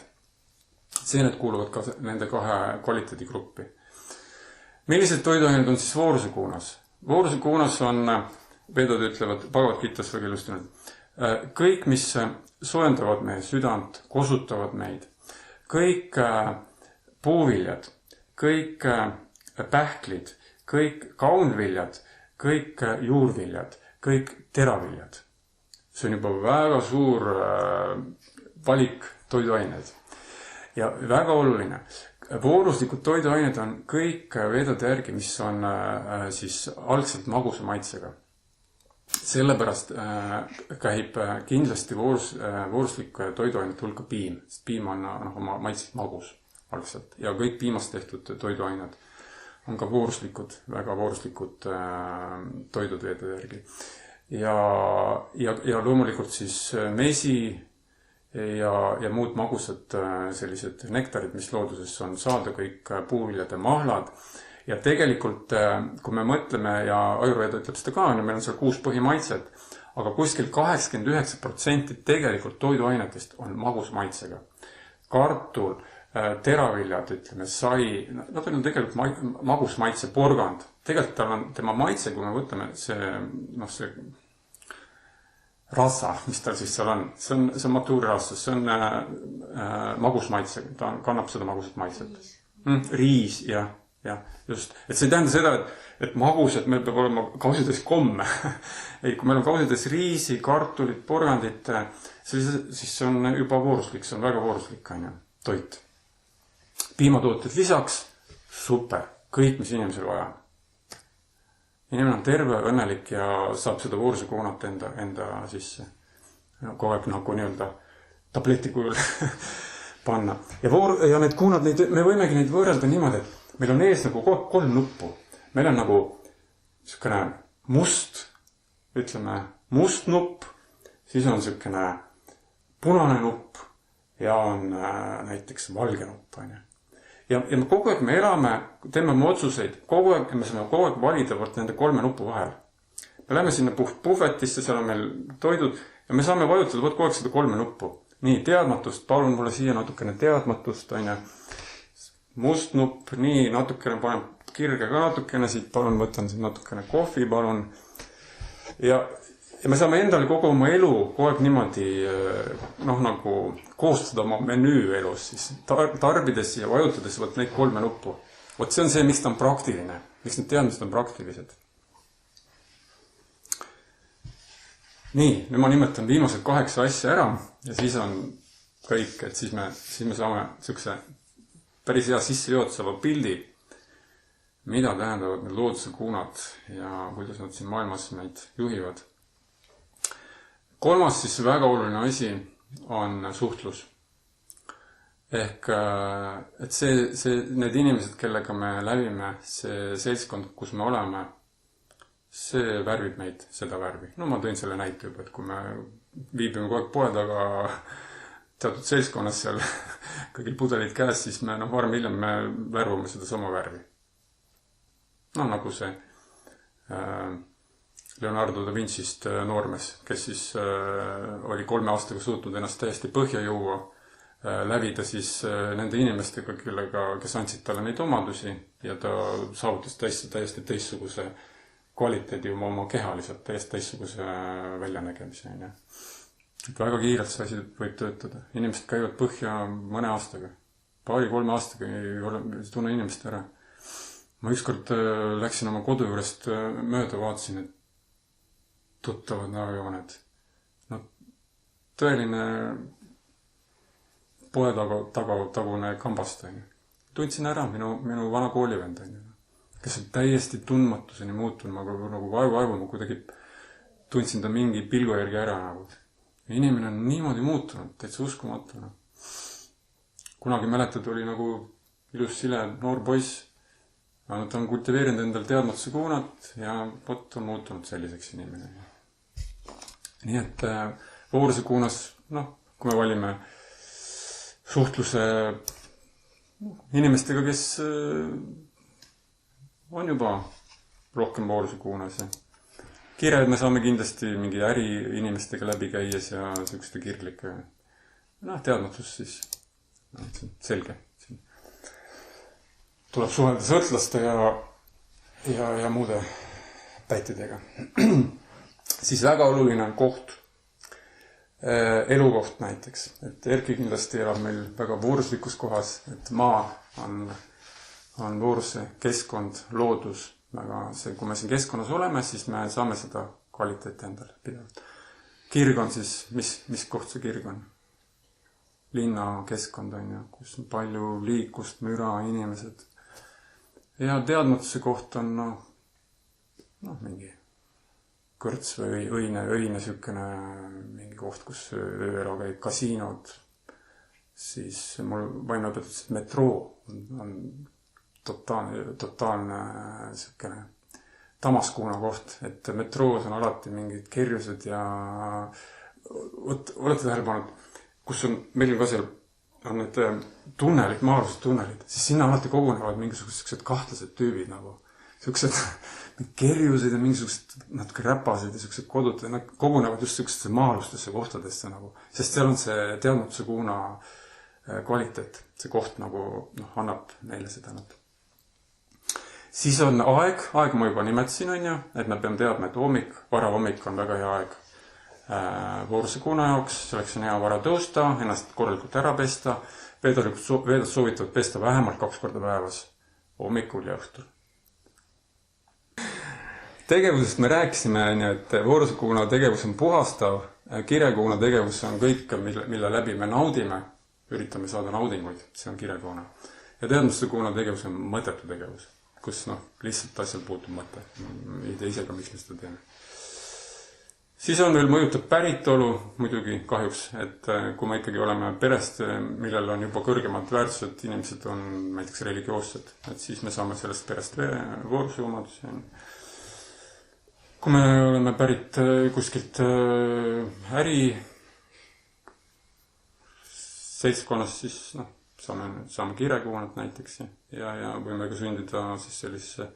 Seened kuuluvad ka nende kahe kvaliteedigruppi. Millised toiduained on siis vooruse kuunas? Vooruse kuunas on, veedad ütlevad, Bhagavad Gitas väga ilusti, kõik, mis soojendavad meie südant, kosutavad meid, kõik puuviljad, kõik pähklid, kõik kaunviljad, kõik juurviljad, kõik teraviljad. See on juba väga suur valik toiduaineid. Ja väga oluline. Vooruslikud toiduained on kõik veedade järgi, mis on siis algselt magusa maitsega. Sellepärast käib kindlasti vooruslik toiduainete hulka piim, sest piim on oma maitselt magus algselt. Ja kõik piimast tehtud toiduained on ka vooruslikud, väga vooruslikud toidud veedade järgi. Ja loomulikult siis mesi ja muud magusad sellised nektarid, mis looduses on saada, kõik puuviljade mahlad. Ja tegelikult, kui me mõtleme, ja ajurveeda ütleb seda ka, meil on seal 6 põhimaitset, aga kuskil 89% tegelikult toiduainetest on magusmaitsega. Kartul, teraviljad, ütleme, sai, nad on tegelikult magusmaitse porgand. Tegelikult tal on tema maitse, kui me võtame see rasa, mis tal siis seal on. See on matuurrastus, see on magusmaitse, ta kannab seda magusat maitset. Riis, jah, just. Et see ei tähenda seda, et magusad meil peab olema kausides komme. Ei, kui meil on kausides riisi, kartulit, porgandit, siis see on juba vooruslik, see on väga vooruslik toit. Piimatooted lisaks, super, kõik, mis inimesel vaja on. Inimene on terve, õnnelik ja saab seda vooruse kuunat enda sisse. Kogu aeg nagu nii-öelda tableti kujul panna. Ja need kuunad, me võimegi neid võrrelda niimoodi, et meil on ees nagu 3 nuppu. Meil on nagu selline must, ütleme, must nupp, siis on selline punane nupp ja on näiteks valge nupp. Ja me kogu aeg me elame, teeme otsuseid, me saame kogu aeg valida nende 3 nupu vahel. Me läheme sinna puhvetisse, seal on meil toidud ja me saame vajutada kogu aeg seda 3 nuppu. Nii, teadmatust, palun mulle siia natukene teadmatust, must nupp, nii, natukene panen kirge ka natukene siit, palun võtan siin natukene kohvi, palun. Ja ja me saame endale kogu oma elu kogu aeg niimoodi nagu koostada oma menüü elus siis, tarbides ja vajutades võt neid 3 nuppu. Vot see on see, miks ta on praktiline, miks need teadmised on praktilised. Nii, nüüd ma nimetan viimased 8 asja ära ja siis on kõik, et siis me saame sükse päris hea sissejuhatusava pildi, mida tähendavad need looduse kuunad ja kuidas nad siin maailmas meid juhivad. 3. siis väga oluline asi on suhtlus. Ehk, et need inimesed, kellega me läbime, see seltskond, kus me oleme, see värvib meid seda värvi. No ma tõin selle näite juba, et kui me viibime kogu aeg poe taga teatud seltskonnas seal kõigil pudelid käes, siis me varem hiljem me värvume seda sama värvi. No nagu see Leonardo da Vincist noormes, kes siis oli 3 aastaga suutnud ennast täiesti põhja juua, lävida siis nende inimestega, kes andsid talle neid omadusi ja ta saavutas täiesti teistsuguse kvaliteedi oma kehaliselt, täiesti teistsuguse väljanägemise. Väga kiirelt see asi võib töötada. Inimesed käivad põhja mõne aastaga. 2-3 aastaga ei tunne inimest ära. Ma ükskord läksin oma kodu juurest mööda, vaatasin, et tuttavad näojooned. No, tõeline poe tagune kambast. Tundsin ära minu vana koolivend, kes on täiesti tundmatuseni muutunud. Ma nagu vaevu, ma kuidagi tundsin ta mingi pilgu järgi ära. Inimene on niimoodi muutunud, täitsa uskumatuna. Kunagi mäletad, oli nagu ilus sile noor poiss. Ta on kultiveerinud endal teadmatuse kuunat ja võt on muutunud selliseks inimene. Nii et vooruse kuunas, kui me valime suhtluse inimestega, kes on juba rohkem vooruse kuunas. Kirjad me saame kindlasti mingi äri inimestega läbi käies ja sellisete kirglike teadmatus siis selge. Tuleb suhelda sõltlaste ja muude päitidega. Siis väga oluline on koht. Elukoht näiteks. Et Erki kindlasti elab meil väga vooruslikus kohas, et maa on vooruse keskkond, loodus. Kui me siin keskkonnas oleme, siis me saame seda kvaliteeti endale pidevalt. Kirg on siis, mis koht see kirg on? Linna keskkond on ju, kus on palju liikust, müra, inimesed. Ja teadmatuse koht on mingi kõrts või õine sükene mingi koht, kus ööero käib, kasiinod. Siis mul vaimne õpetus, et metroo on totaalne sükene tamaskuuna koht, et metroos on alati mingid kerjused ja olete tähele pannud, kus on, meil ka seal on need tunnelid, maarused tunnelid, siis sinna alati kogunevad mingisugused kahtlased tüübid nagu. Sellised kerjused ja mingisugused natuke räpased ja sellised kodud, nad kogunevad just sellisesse maarustesse kohtadesse nagu, sest seal on see teadmatuse kuuna kvaliteet, see koht nagu annab neile seda nad. Siis on aeg ma juba nimetasin on ju, et me peame teadma, et varahommik on väga hea aeg vooruse kuuna jaoks, selleks on hea vara tõusta, ennast korralikult ära pesta, veedad soovitavad pesta vähemalt 2 korda päevas, hommikul ja õhtul. Tegevusest me rääkisime, et vooruse kuuna tegevus on puhastav, kirekuuna tegevus on kõik, mille läbi me naudime, üritame saada naudinguid, see on kirekuuna. Ja teadmuste kuuna tegevus on mõttetu tegevus, kus lihtsalt asjal puutub mõte, ei tea ise ka, miks me seda teeme. Siis on veel mõjutab päritolu, muidugi kahjuks, et kui me ikkagi oleme perest, millel on juba kõrgemad väärtused, inimesed on näiteks religioossed, et siis me saame sellest perest vooruse omadusi. Kui me oleme pärit kuskilt äri seltskonnast, siis saame kirekuunat näiteks ja võime ka sündida siis sellisesse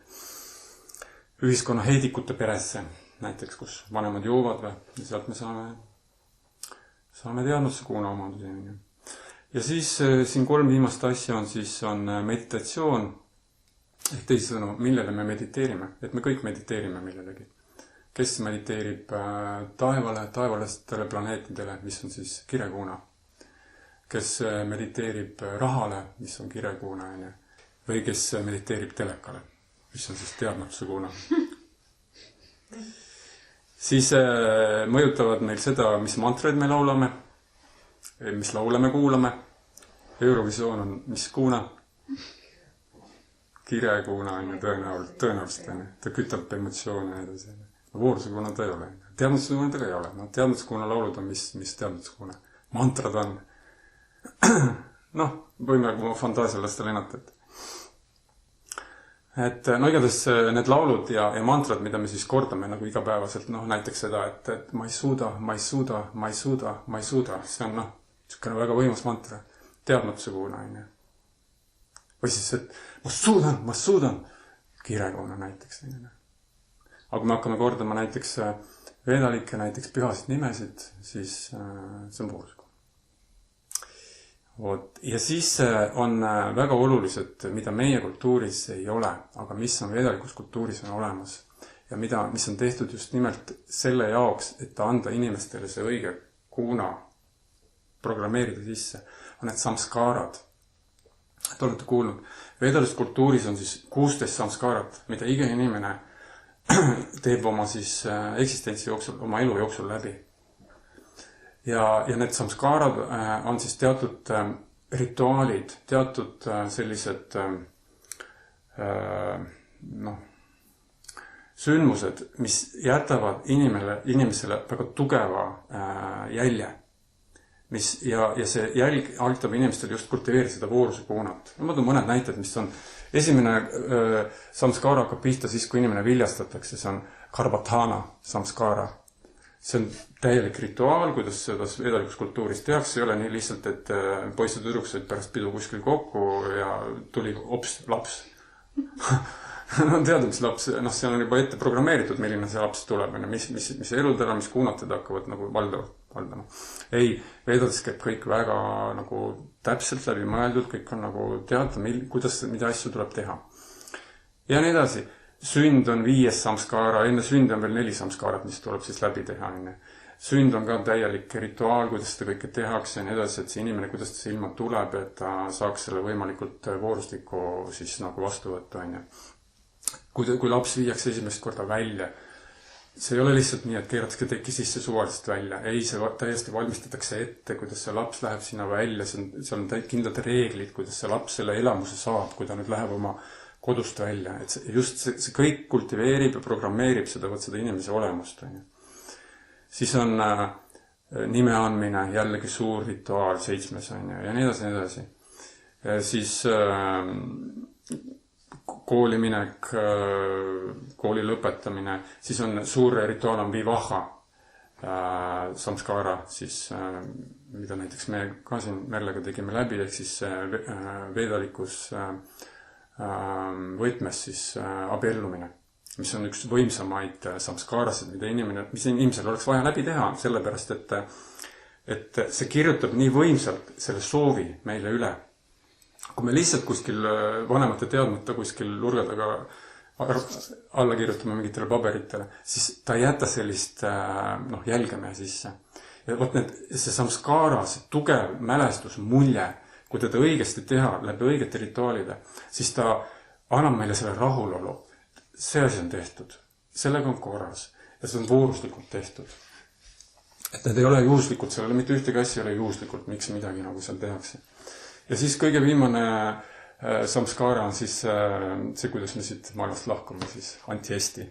ühiskonna heidikute peresse. Näiteks, kus vanemad joovad ja sealt me saame teadmuse kuuna omadusi. Ja siis siin 3 viimast asja on meditatsioon, ehk teisisõnu, millele me mediteerime, et me kõik mediteerime millelegi. kes mediteerib taevalistele planeetidele, mis on siis kirekuuna. Kes mediteerib rahale, mis on kirekuuna, või kes mediteerib telekale, mis on siis teadmatuse kuuna. Siis mõjutavad meil seda, mis mantraid me laulame, mis laule me kuulame. Eurovisioon on mis kuuna? Kirekuuna on ju tõenäoliselt. Ta kütab emotsioone edasi. Vooruse kuuna ta ei ole. Teadmatuse kuuna ta ka ei ole. Teadmatuse kuuna laulud on mis teadmatuse kuuna. Mantrad on. Võime oma fantaasialast lennata. Igatahes need laulud ja mantrad, mida me siis kordame nagu igapäevaselt, näiteks seda, et ma ei suuda. See on niisugune väga võimas mantra. Teadmatuse kuuna. Või siis, et ma suudan. Kirekuuna näiteks. Aga kui me hakkame kordama näiteks vedalikke, näiteks pühasid nimesid, siis see on vooruse kuuna. Ja siis on väga olulised, mida meie kultuuris ei ole, aga mis on vedalikus kultuuris on olemas. Ja mis on tehtud just nimelt selle jaoks, et anda inimestele see õige kuuna programmeerida sisse, on need samskaared. Et olete kuulnud, vedalikus kultuuris on siis 16 samskaarat, mida iga inimene teeb oma siis eksistentsi jooksul, oma elu jooksul läbi. Ja need samskaarad on siis teatud rituaalid, teatud sellised sündmused, mis jätavad inimesele väga tugeva jälje. Ja see jälg aitab inimestel just kultiveerida seda vooruse kuunat. Ma toon mõned näited, mis on. Esimene samskaara hakkab pihta siis, kui inimene viljastatakse. See on karbatana samskaara. See on täielik rituaal, kuidas seda vedalikus kultuuris tehakse. See ei ole nii lihtsalt, et poisid ja tüdruks said pärast pidu kuskil kokku ja tuli laps. Teada, mis laps, see on juba ette programmeeritud, milline see laps tuleb, mis eludele, mis kuunad teda hakkavad nagu valdama. Ei, vedades käib kõik väga nagu täpselt läbi mõeldud, kõik on nagu teada, mida asju tuleb teha. Ja nii edasi. Sünd on 5 samskaara, enne sündi on veel 4 samskaarat, mis tuleb siis läbi teha. Sünd on ka täielik rituaal, kuidas seda kõike tehakse ja nii edasi, et see inimene, kuidas ta ilma tuleb, et ta saaks selle võimalikult voorustikku siis nagu vastu võtta. Kui laps viiakse esimest korda välja, see ei ole lihtsalt nii, et keeratakse teki sisse suvaliselt välja. Ei, see täiesti valmistatakse ette, kuidas see laps läheb sinna välja. See on kindlad reeglid, kuidas see laps selle elamuse saab, kui ta nüüd läheb oma kodust välja. Et just see kõik kultiveerib ja programmeerib seda inimese olemust. Siis on nime andmine, jällegi suur rituaal, 7. ja nii edasi. Siis kooli minek, kooli lõpetamine, siis on suur rituaal on vivaha samskaara, siis, mida näiteks me ka siin Merlega tegime läbi, ehk siis vedalikus võtmes siis abiellumine, mis on üks võimsamaid samskaarasid, mis inimesel oleks vaja läbi teha, sellepärast, et see kirjutab nii võimsalt selle soovi meile üle. Kui me lihtsalt kuskil vanemate teadmata kuskil nurga taga alla kirjutame mingitele paberitele, siis ta ei jäta sellist jälge meie sisse. Ja see samskaara, see tugev mälestus, mulje, kui teda õigesti teha läbi õigete rituaalide, siis ta annab meile selle rahulolu. See asi on tehtud. Sellega on korras. Ja see on vooruslikult tehtud. Et need ei ole juhuslikult, sellele mitte ühtegi asja ei ole juhuslikult, miks midagi nagu seal tehakse. Ja siis kõige viimane samskaara on siis see, kuidas me siit maailmast lahkume, siis anti-esti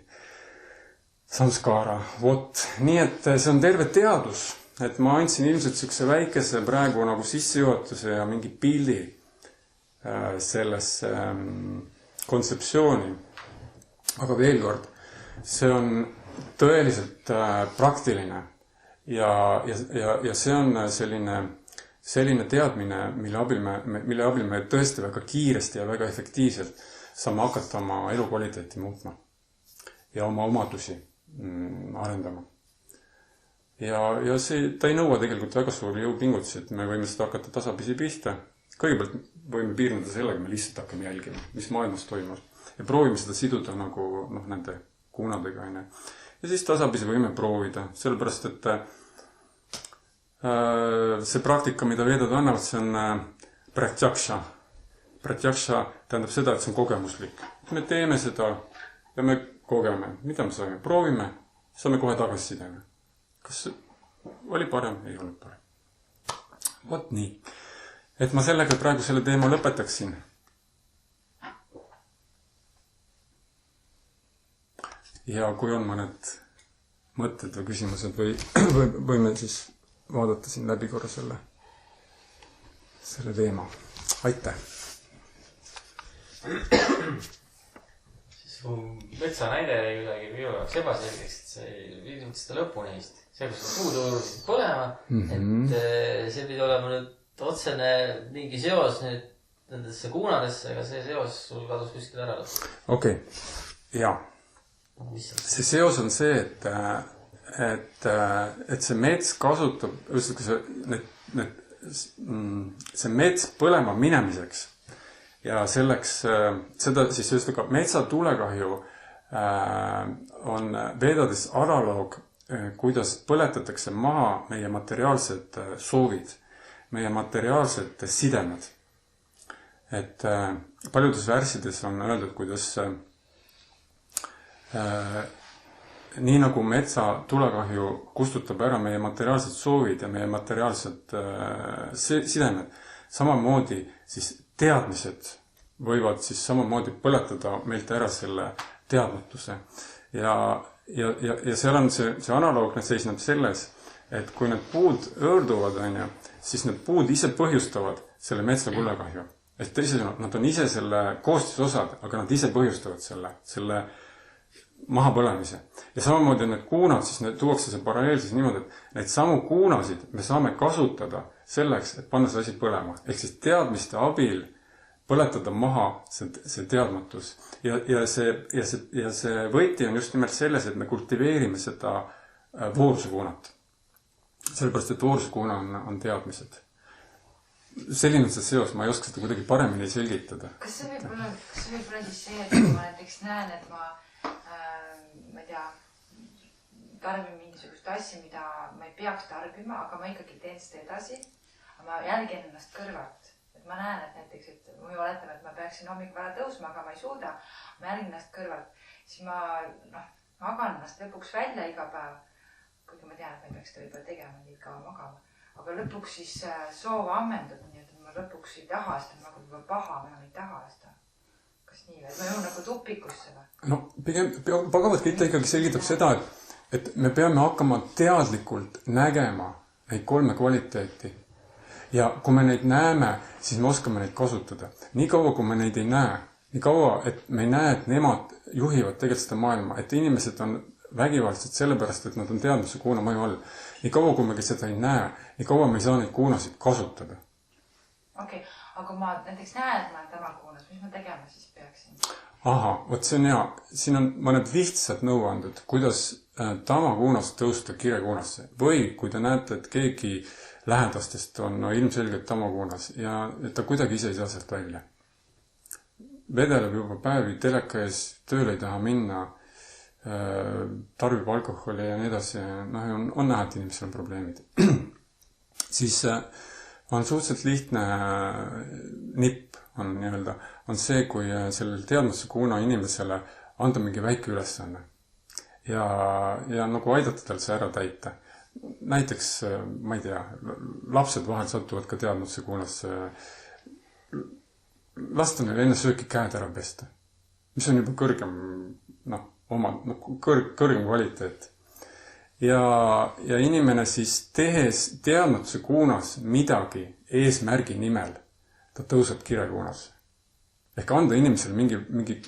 samskaara. Nii et see on terve teadus. Et ma andsin ilmselt sükse väikese praegu nagu sissejuhatuse ja mingi pildi sellesse kontseptsiooni. Aga veel kord, see on tõeliselt praktiline ja see on selline teadmine, mille abil me tõesti väga kiiresti ja väga efektiivselt saame hakata oma elukvaliteeti muutma ja oma omadusi arendama. Ja ta ei nõua tegelikult väga suuri jõupingutusi, et me võime seda hakata tasapisi pihta. Kõigepealt võime piirneda sellega, me lihtsalt hakkame jälgima, mis maailmas toimub. Ja proovime seda siduda nagu nende kuunadega. ja siis tasapisi võime proovida, sellepärast, et see praktika, mida veedad annavad, see on pratyaksha. Pratyaksha tähendab seda, et see on kogemuslik. Me teeme seda ja me kogeme. Mida me saame? Proovime, saame kohe tagasisideme. Kas oli parem? Ei olnud parem. Vot nii. Et ma sellega praegu selle teema lõpetaksin. Ja kui on mõned mõtted või küsimused või võime siis vaadata siin läbi korra selle teema. Aitäh! Siis metsa näide jäi kuidagi minu jaoks ebaselgeks, et see viidnud seda lõpuni vist. See, kus puud uurusid põlema, et see pidi olema nüüd otsene mingi seos nüüd nendesse kuunadesse, aga see seos sul kadus kuskil ära lõppu. Okei, jaa. See seos on see, et see mets kasutab, see mets põlema minemiseks ja selleks, seda siis ühesõnaga metsatulekahju on veedades analoog, kuidas põletatakse maha meie materiaalsed soovid, meie materiaalsed sidemed. Et paljudes värssides on öeldud, kuidas nii nagu metsa tulekahju kustutab ära meie materiaalsed soovid ja meie materiaalsed sidemed, samamoodi siis teadmised võivad siis samamoodi põletada meilt ära selle teadmatuse. Ja seal on see analoog, need seisneb selles, et kui need puud õõrduvad, siis need puud ise põhjustavad selle metsa tulekahju. Et teised, nad on ise selle koostisosad, aga nad ise põhjustavad selle mahapõlemise. Ja samamoodi need kuunad, siis need tuuakse see paralleelses niimoodi, et neid samu kuunasid me saame kasutada selleks, et panna see asi põlema. Ehk siis teadmiste abil põletada maha see teadmatus. Ja see võti on just nimelt selles, et me kultiveerime seda vooruse kuunat. Sellepärast, et vooruse kuuna on teadmised. Selline on see seos, ma ei oska seda kuidagi paremini selgitada. Kas see võib olla siis see, et kui ma näiteks näen, et ma ei tea, tarbin mingisugust asja, mida ma ei peaks tarbima, aga ma ikkagi teen seda edasi, aga ma jälgin ennast kõrvalt. Et ma näen, et näiteks, et ma oletame, et ma peaksin hommikul vara tõusma, aga ma ei suuda, ma jälgin ennast kõrvalt, siis ma magan ennast lõpuks välja iga päev, kuigi ma tean, et ma ei peaks seda võib-olla tegema, nii kaua magama. Aga lõpuks siis soov ammendub, nii et ma lõpuks ei taha seda, ma nagu paha, ma ei taha seda. Kas nii või? Ma jõun nagu tupikusse või? No, pigem Bhagavad Gita ikkagi selgitab seda, et me peame hakkama teadlikult nägema neid 3 kvaliteeti. Ja kui me neid näeme, siis me oskame neid kasutada. Nii kaua, kui me neid ei näe, nii kaua, et me ei näe, et nemad juhivad tegelikult seda maailma, et inimesed on vägivaldsed sellepärast, et nad on teadmuse kuuna mõju all. Nii kaua, kui me seda ei näe, nii kaua me ei saa neid kuunasid kasutada. Okei, aga ma näiteks näen, et ma olen tema kuunas, mis ma tegema siis peaksin? Aha, võt see on hea. Siin on mõned lihtsad nõuanded, kuidas tamakuunast tõusta kirekuunasse. Või kui te näete, et keegi lähedastest on ilmselgelt tamakuunas ja et ta kuidagi ise ei saa sealt välja. Vedeleb juba päevi teleka ees, tööle ei taha minna, tarbib alkoholi ja nii edasi. On näha, et inimesel on probleemid. Siis on suhteliselt lihtne nipp on see, kui sellel teadmuse kuuna inimesele anda mingi väike ülesanne ja nagu aidata tal see ära täita. Näiteks, ma ei tea, lapsed vahel satuvad ka teadmuse kuunasse. Lasta neil enne sööki käed ära pesta, mis on juba kõrgem kvaliteet. Ja inimene siis tehes teadmatuse kuunas midagi eesmärgi nimel, ta tõuseb kirekuunas. Ehk anda inimesele mingi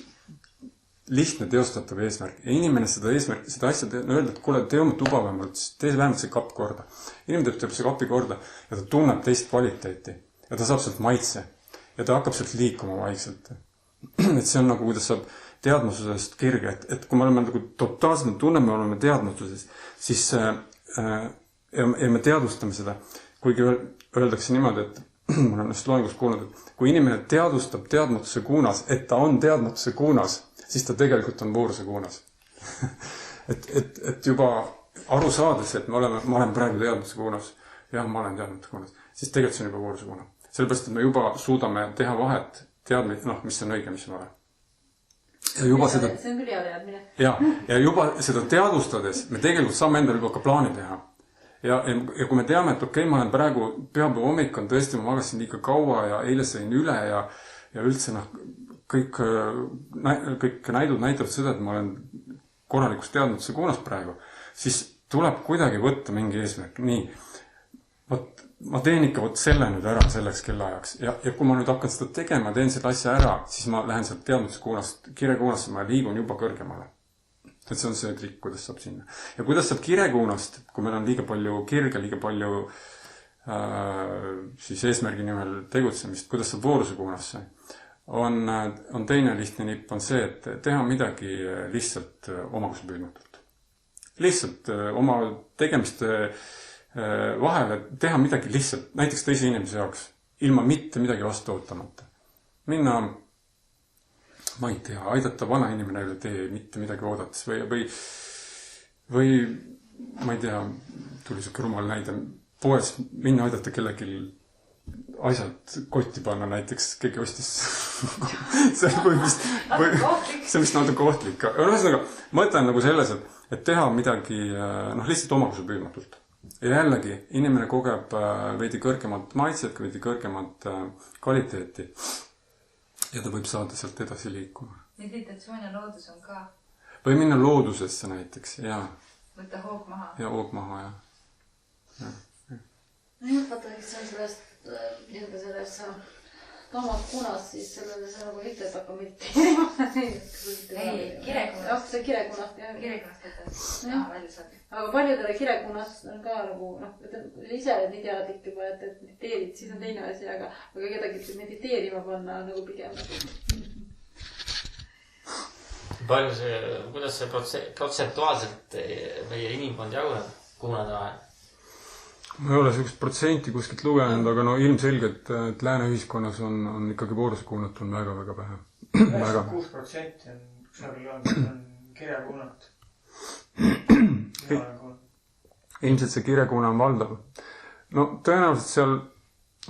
lihtne teostatav eesmärk. Ja inimene seda asja öelda, et kuule, tee oma tuba vähemalt, tee vähemalt see kapp korda. Inimene teeb see kapi korda ja ta tunneb teist kvaliteeti. Ja ta saab sealt maitse. Ja ta hakkab sealt liikuma vaikselt. Et see on nagu, kuidas saab teadmatusest kirge, et kui me oleme nagu totaalselt tunneme, oleme teadmatusest, siis ja me teadvustame seda, kuigi öeldakse niimoodi, et ma olen just loengus kuulnud, et kui inimene teadvustab teadmatuse kuunas, et ta on teadmatuse kuunas, siis ta tegelikult on vooruse kuunas. et juba aru saades, et ma olen praegu teadmuse kuunas, jah, ma olen teadmuse kuunas, siis tegelikult see on juba vooruse kuuna. Sellepärast, et me juba suudame teha vahet teadmine, mis on õige, mis on vale. Ja juba seda, see on küll hea teadmine. Ja juba seda teadvustades me tegelikult saame endale juba ka plaani teha. Ja kui me teame, et okei, ma olen praegu pühapäeva hommik on tõesti, ma magasin liiga kaua ja eile sõin üle ja üldse kõik näidud näitavad seda, et ma olen korralikus teadmuse kuunas praegu, siis tuleb kuidagi võtta mingi eesmärk. Nii, ma teen ikka selle nüüd ära selleks kellaajaks. Ja kui ma nüüd hakkan seda tegema, teen seda asja ära, siis ma lähen sealt teadmuse kuunast, kirekuunasse, ma liigun juba kõrgemale. Et see on see trikk, kuidas saab sinna. Ja kuidas saab kirekuunast, kui meil on liiga palju kirge, liiga palju siis eesmärgi nimel tegutsemist, kuidas saab vooruse kuunasse, on teine lihtne nipp, on see, et teha midagi lihtsalt omakasupüüdmatult. Lihtsalt oma tegemiste vahele teha midagi lihtsalt, näiteks teise inimese jaoks, ilma mitte midagi vastu ootamata. Minna, ma ei tea, aidata vana inimene üle tee, mitte midagi oodates või ma ei tea, tuli siuke rumal näide, poes minna aidata kellelgi asjad kotti panna, näiteks keegi ostis see on vist natuke ohtlik. Ühesõnaga, mõtlen nagu selles, et teha midagi lihtsalt omakasupüüdmatult. Ja jällegi, inimene kogeb veidi kõrgemat maitset, veidi kõrgemat kvaliteeti ja ta võib saada sealt edasi liikuma. Meditatsioon ja loodus on ka. Või minna loodusesse näiteks, jaa. Võtta hoog maha. Ja hoog maha, jah. Jah, vaata, eks see on sellest Toomas Kunas, siis sellele sa nagu ütled, hakka mediteerima. Ei, kirekunast. See kirekunast, jah. Kirekunast võtta välja saada. Aga paljudele kirekunast on ka nagu, ise oled nii teadlik juba, et mediteerid, siis on teine asi, aga kedagi mediteerima panna nagu pigem. Palju see, kuidas see protsentuaalselt meie inimkond jaguneb kuunade vahel? Ma ei ole sellist protsenti kuskilt lugenud, aga ilmselgelt, et lääne ühiskonnas on ikkagi voorusekuunat on väga vähe. 96% on kirjakuunat. Ilmselt see kirjakuuna on valdav. No tõenäoliselt seal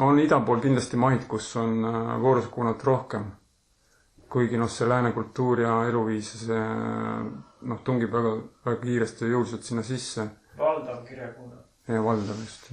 on ida pool kindlasti maid, kus on voorusekuunat rohkem. Kuigi see lääne kultuur ja eluviis tungib väga kiiresti ja jõuliselt sinna sisse. Valdav kirjakuuna. Ja valdav just.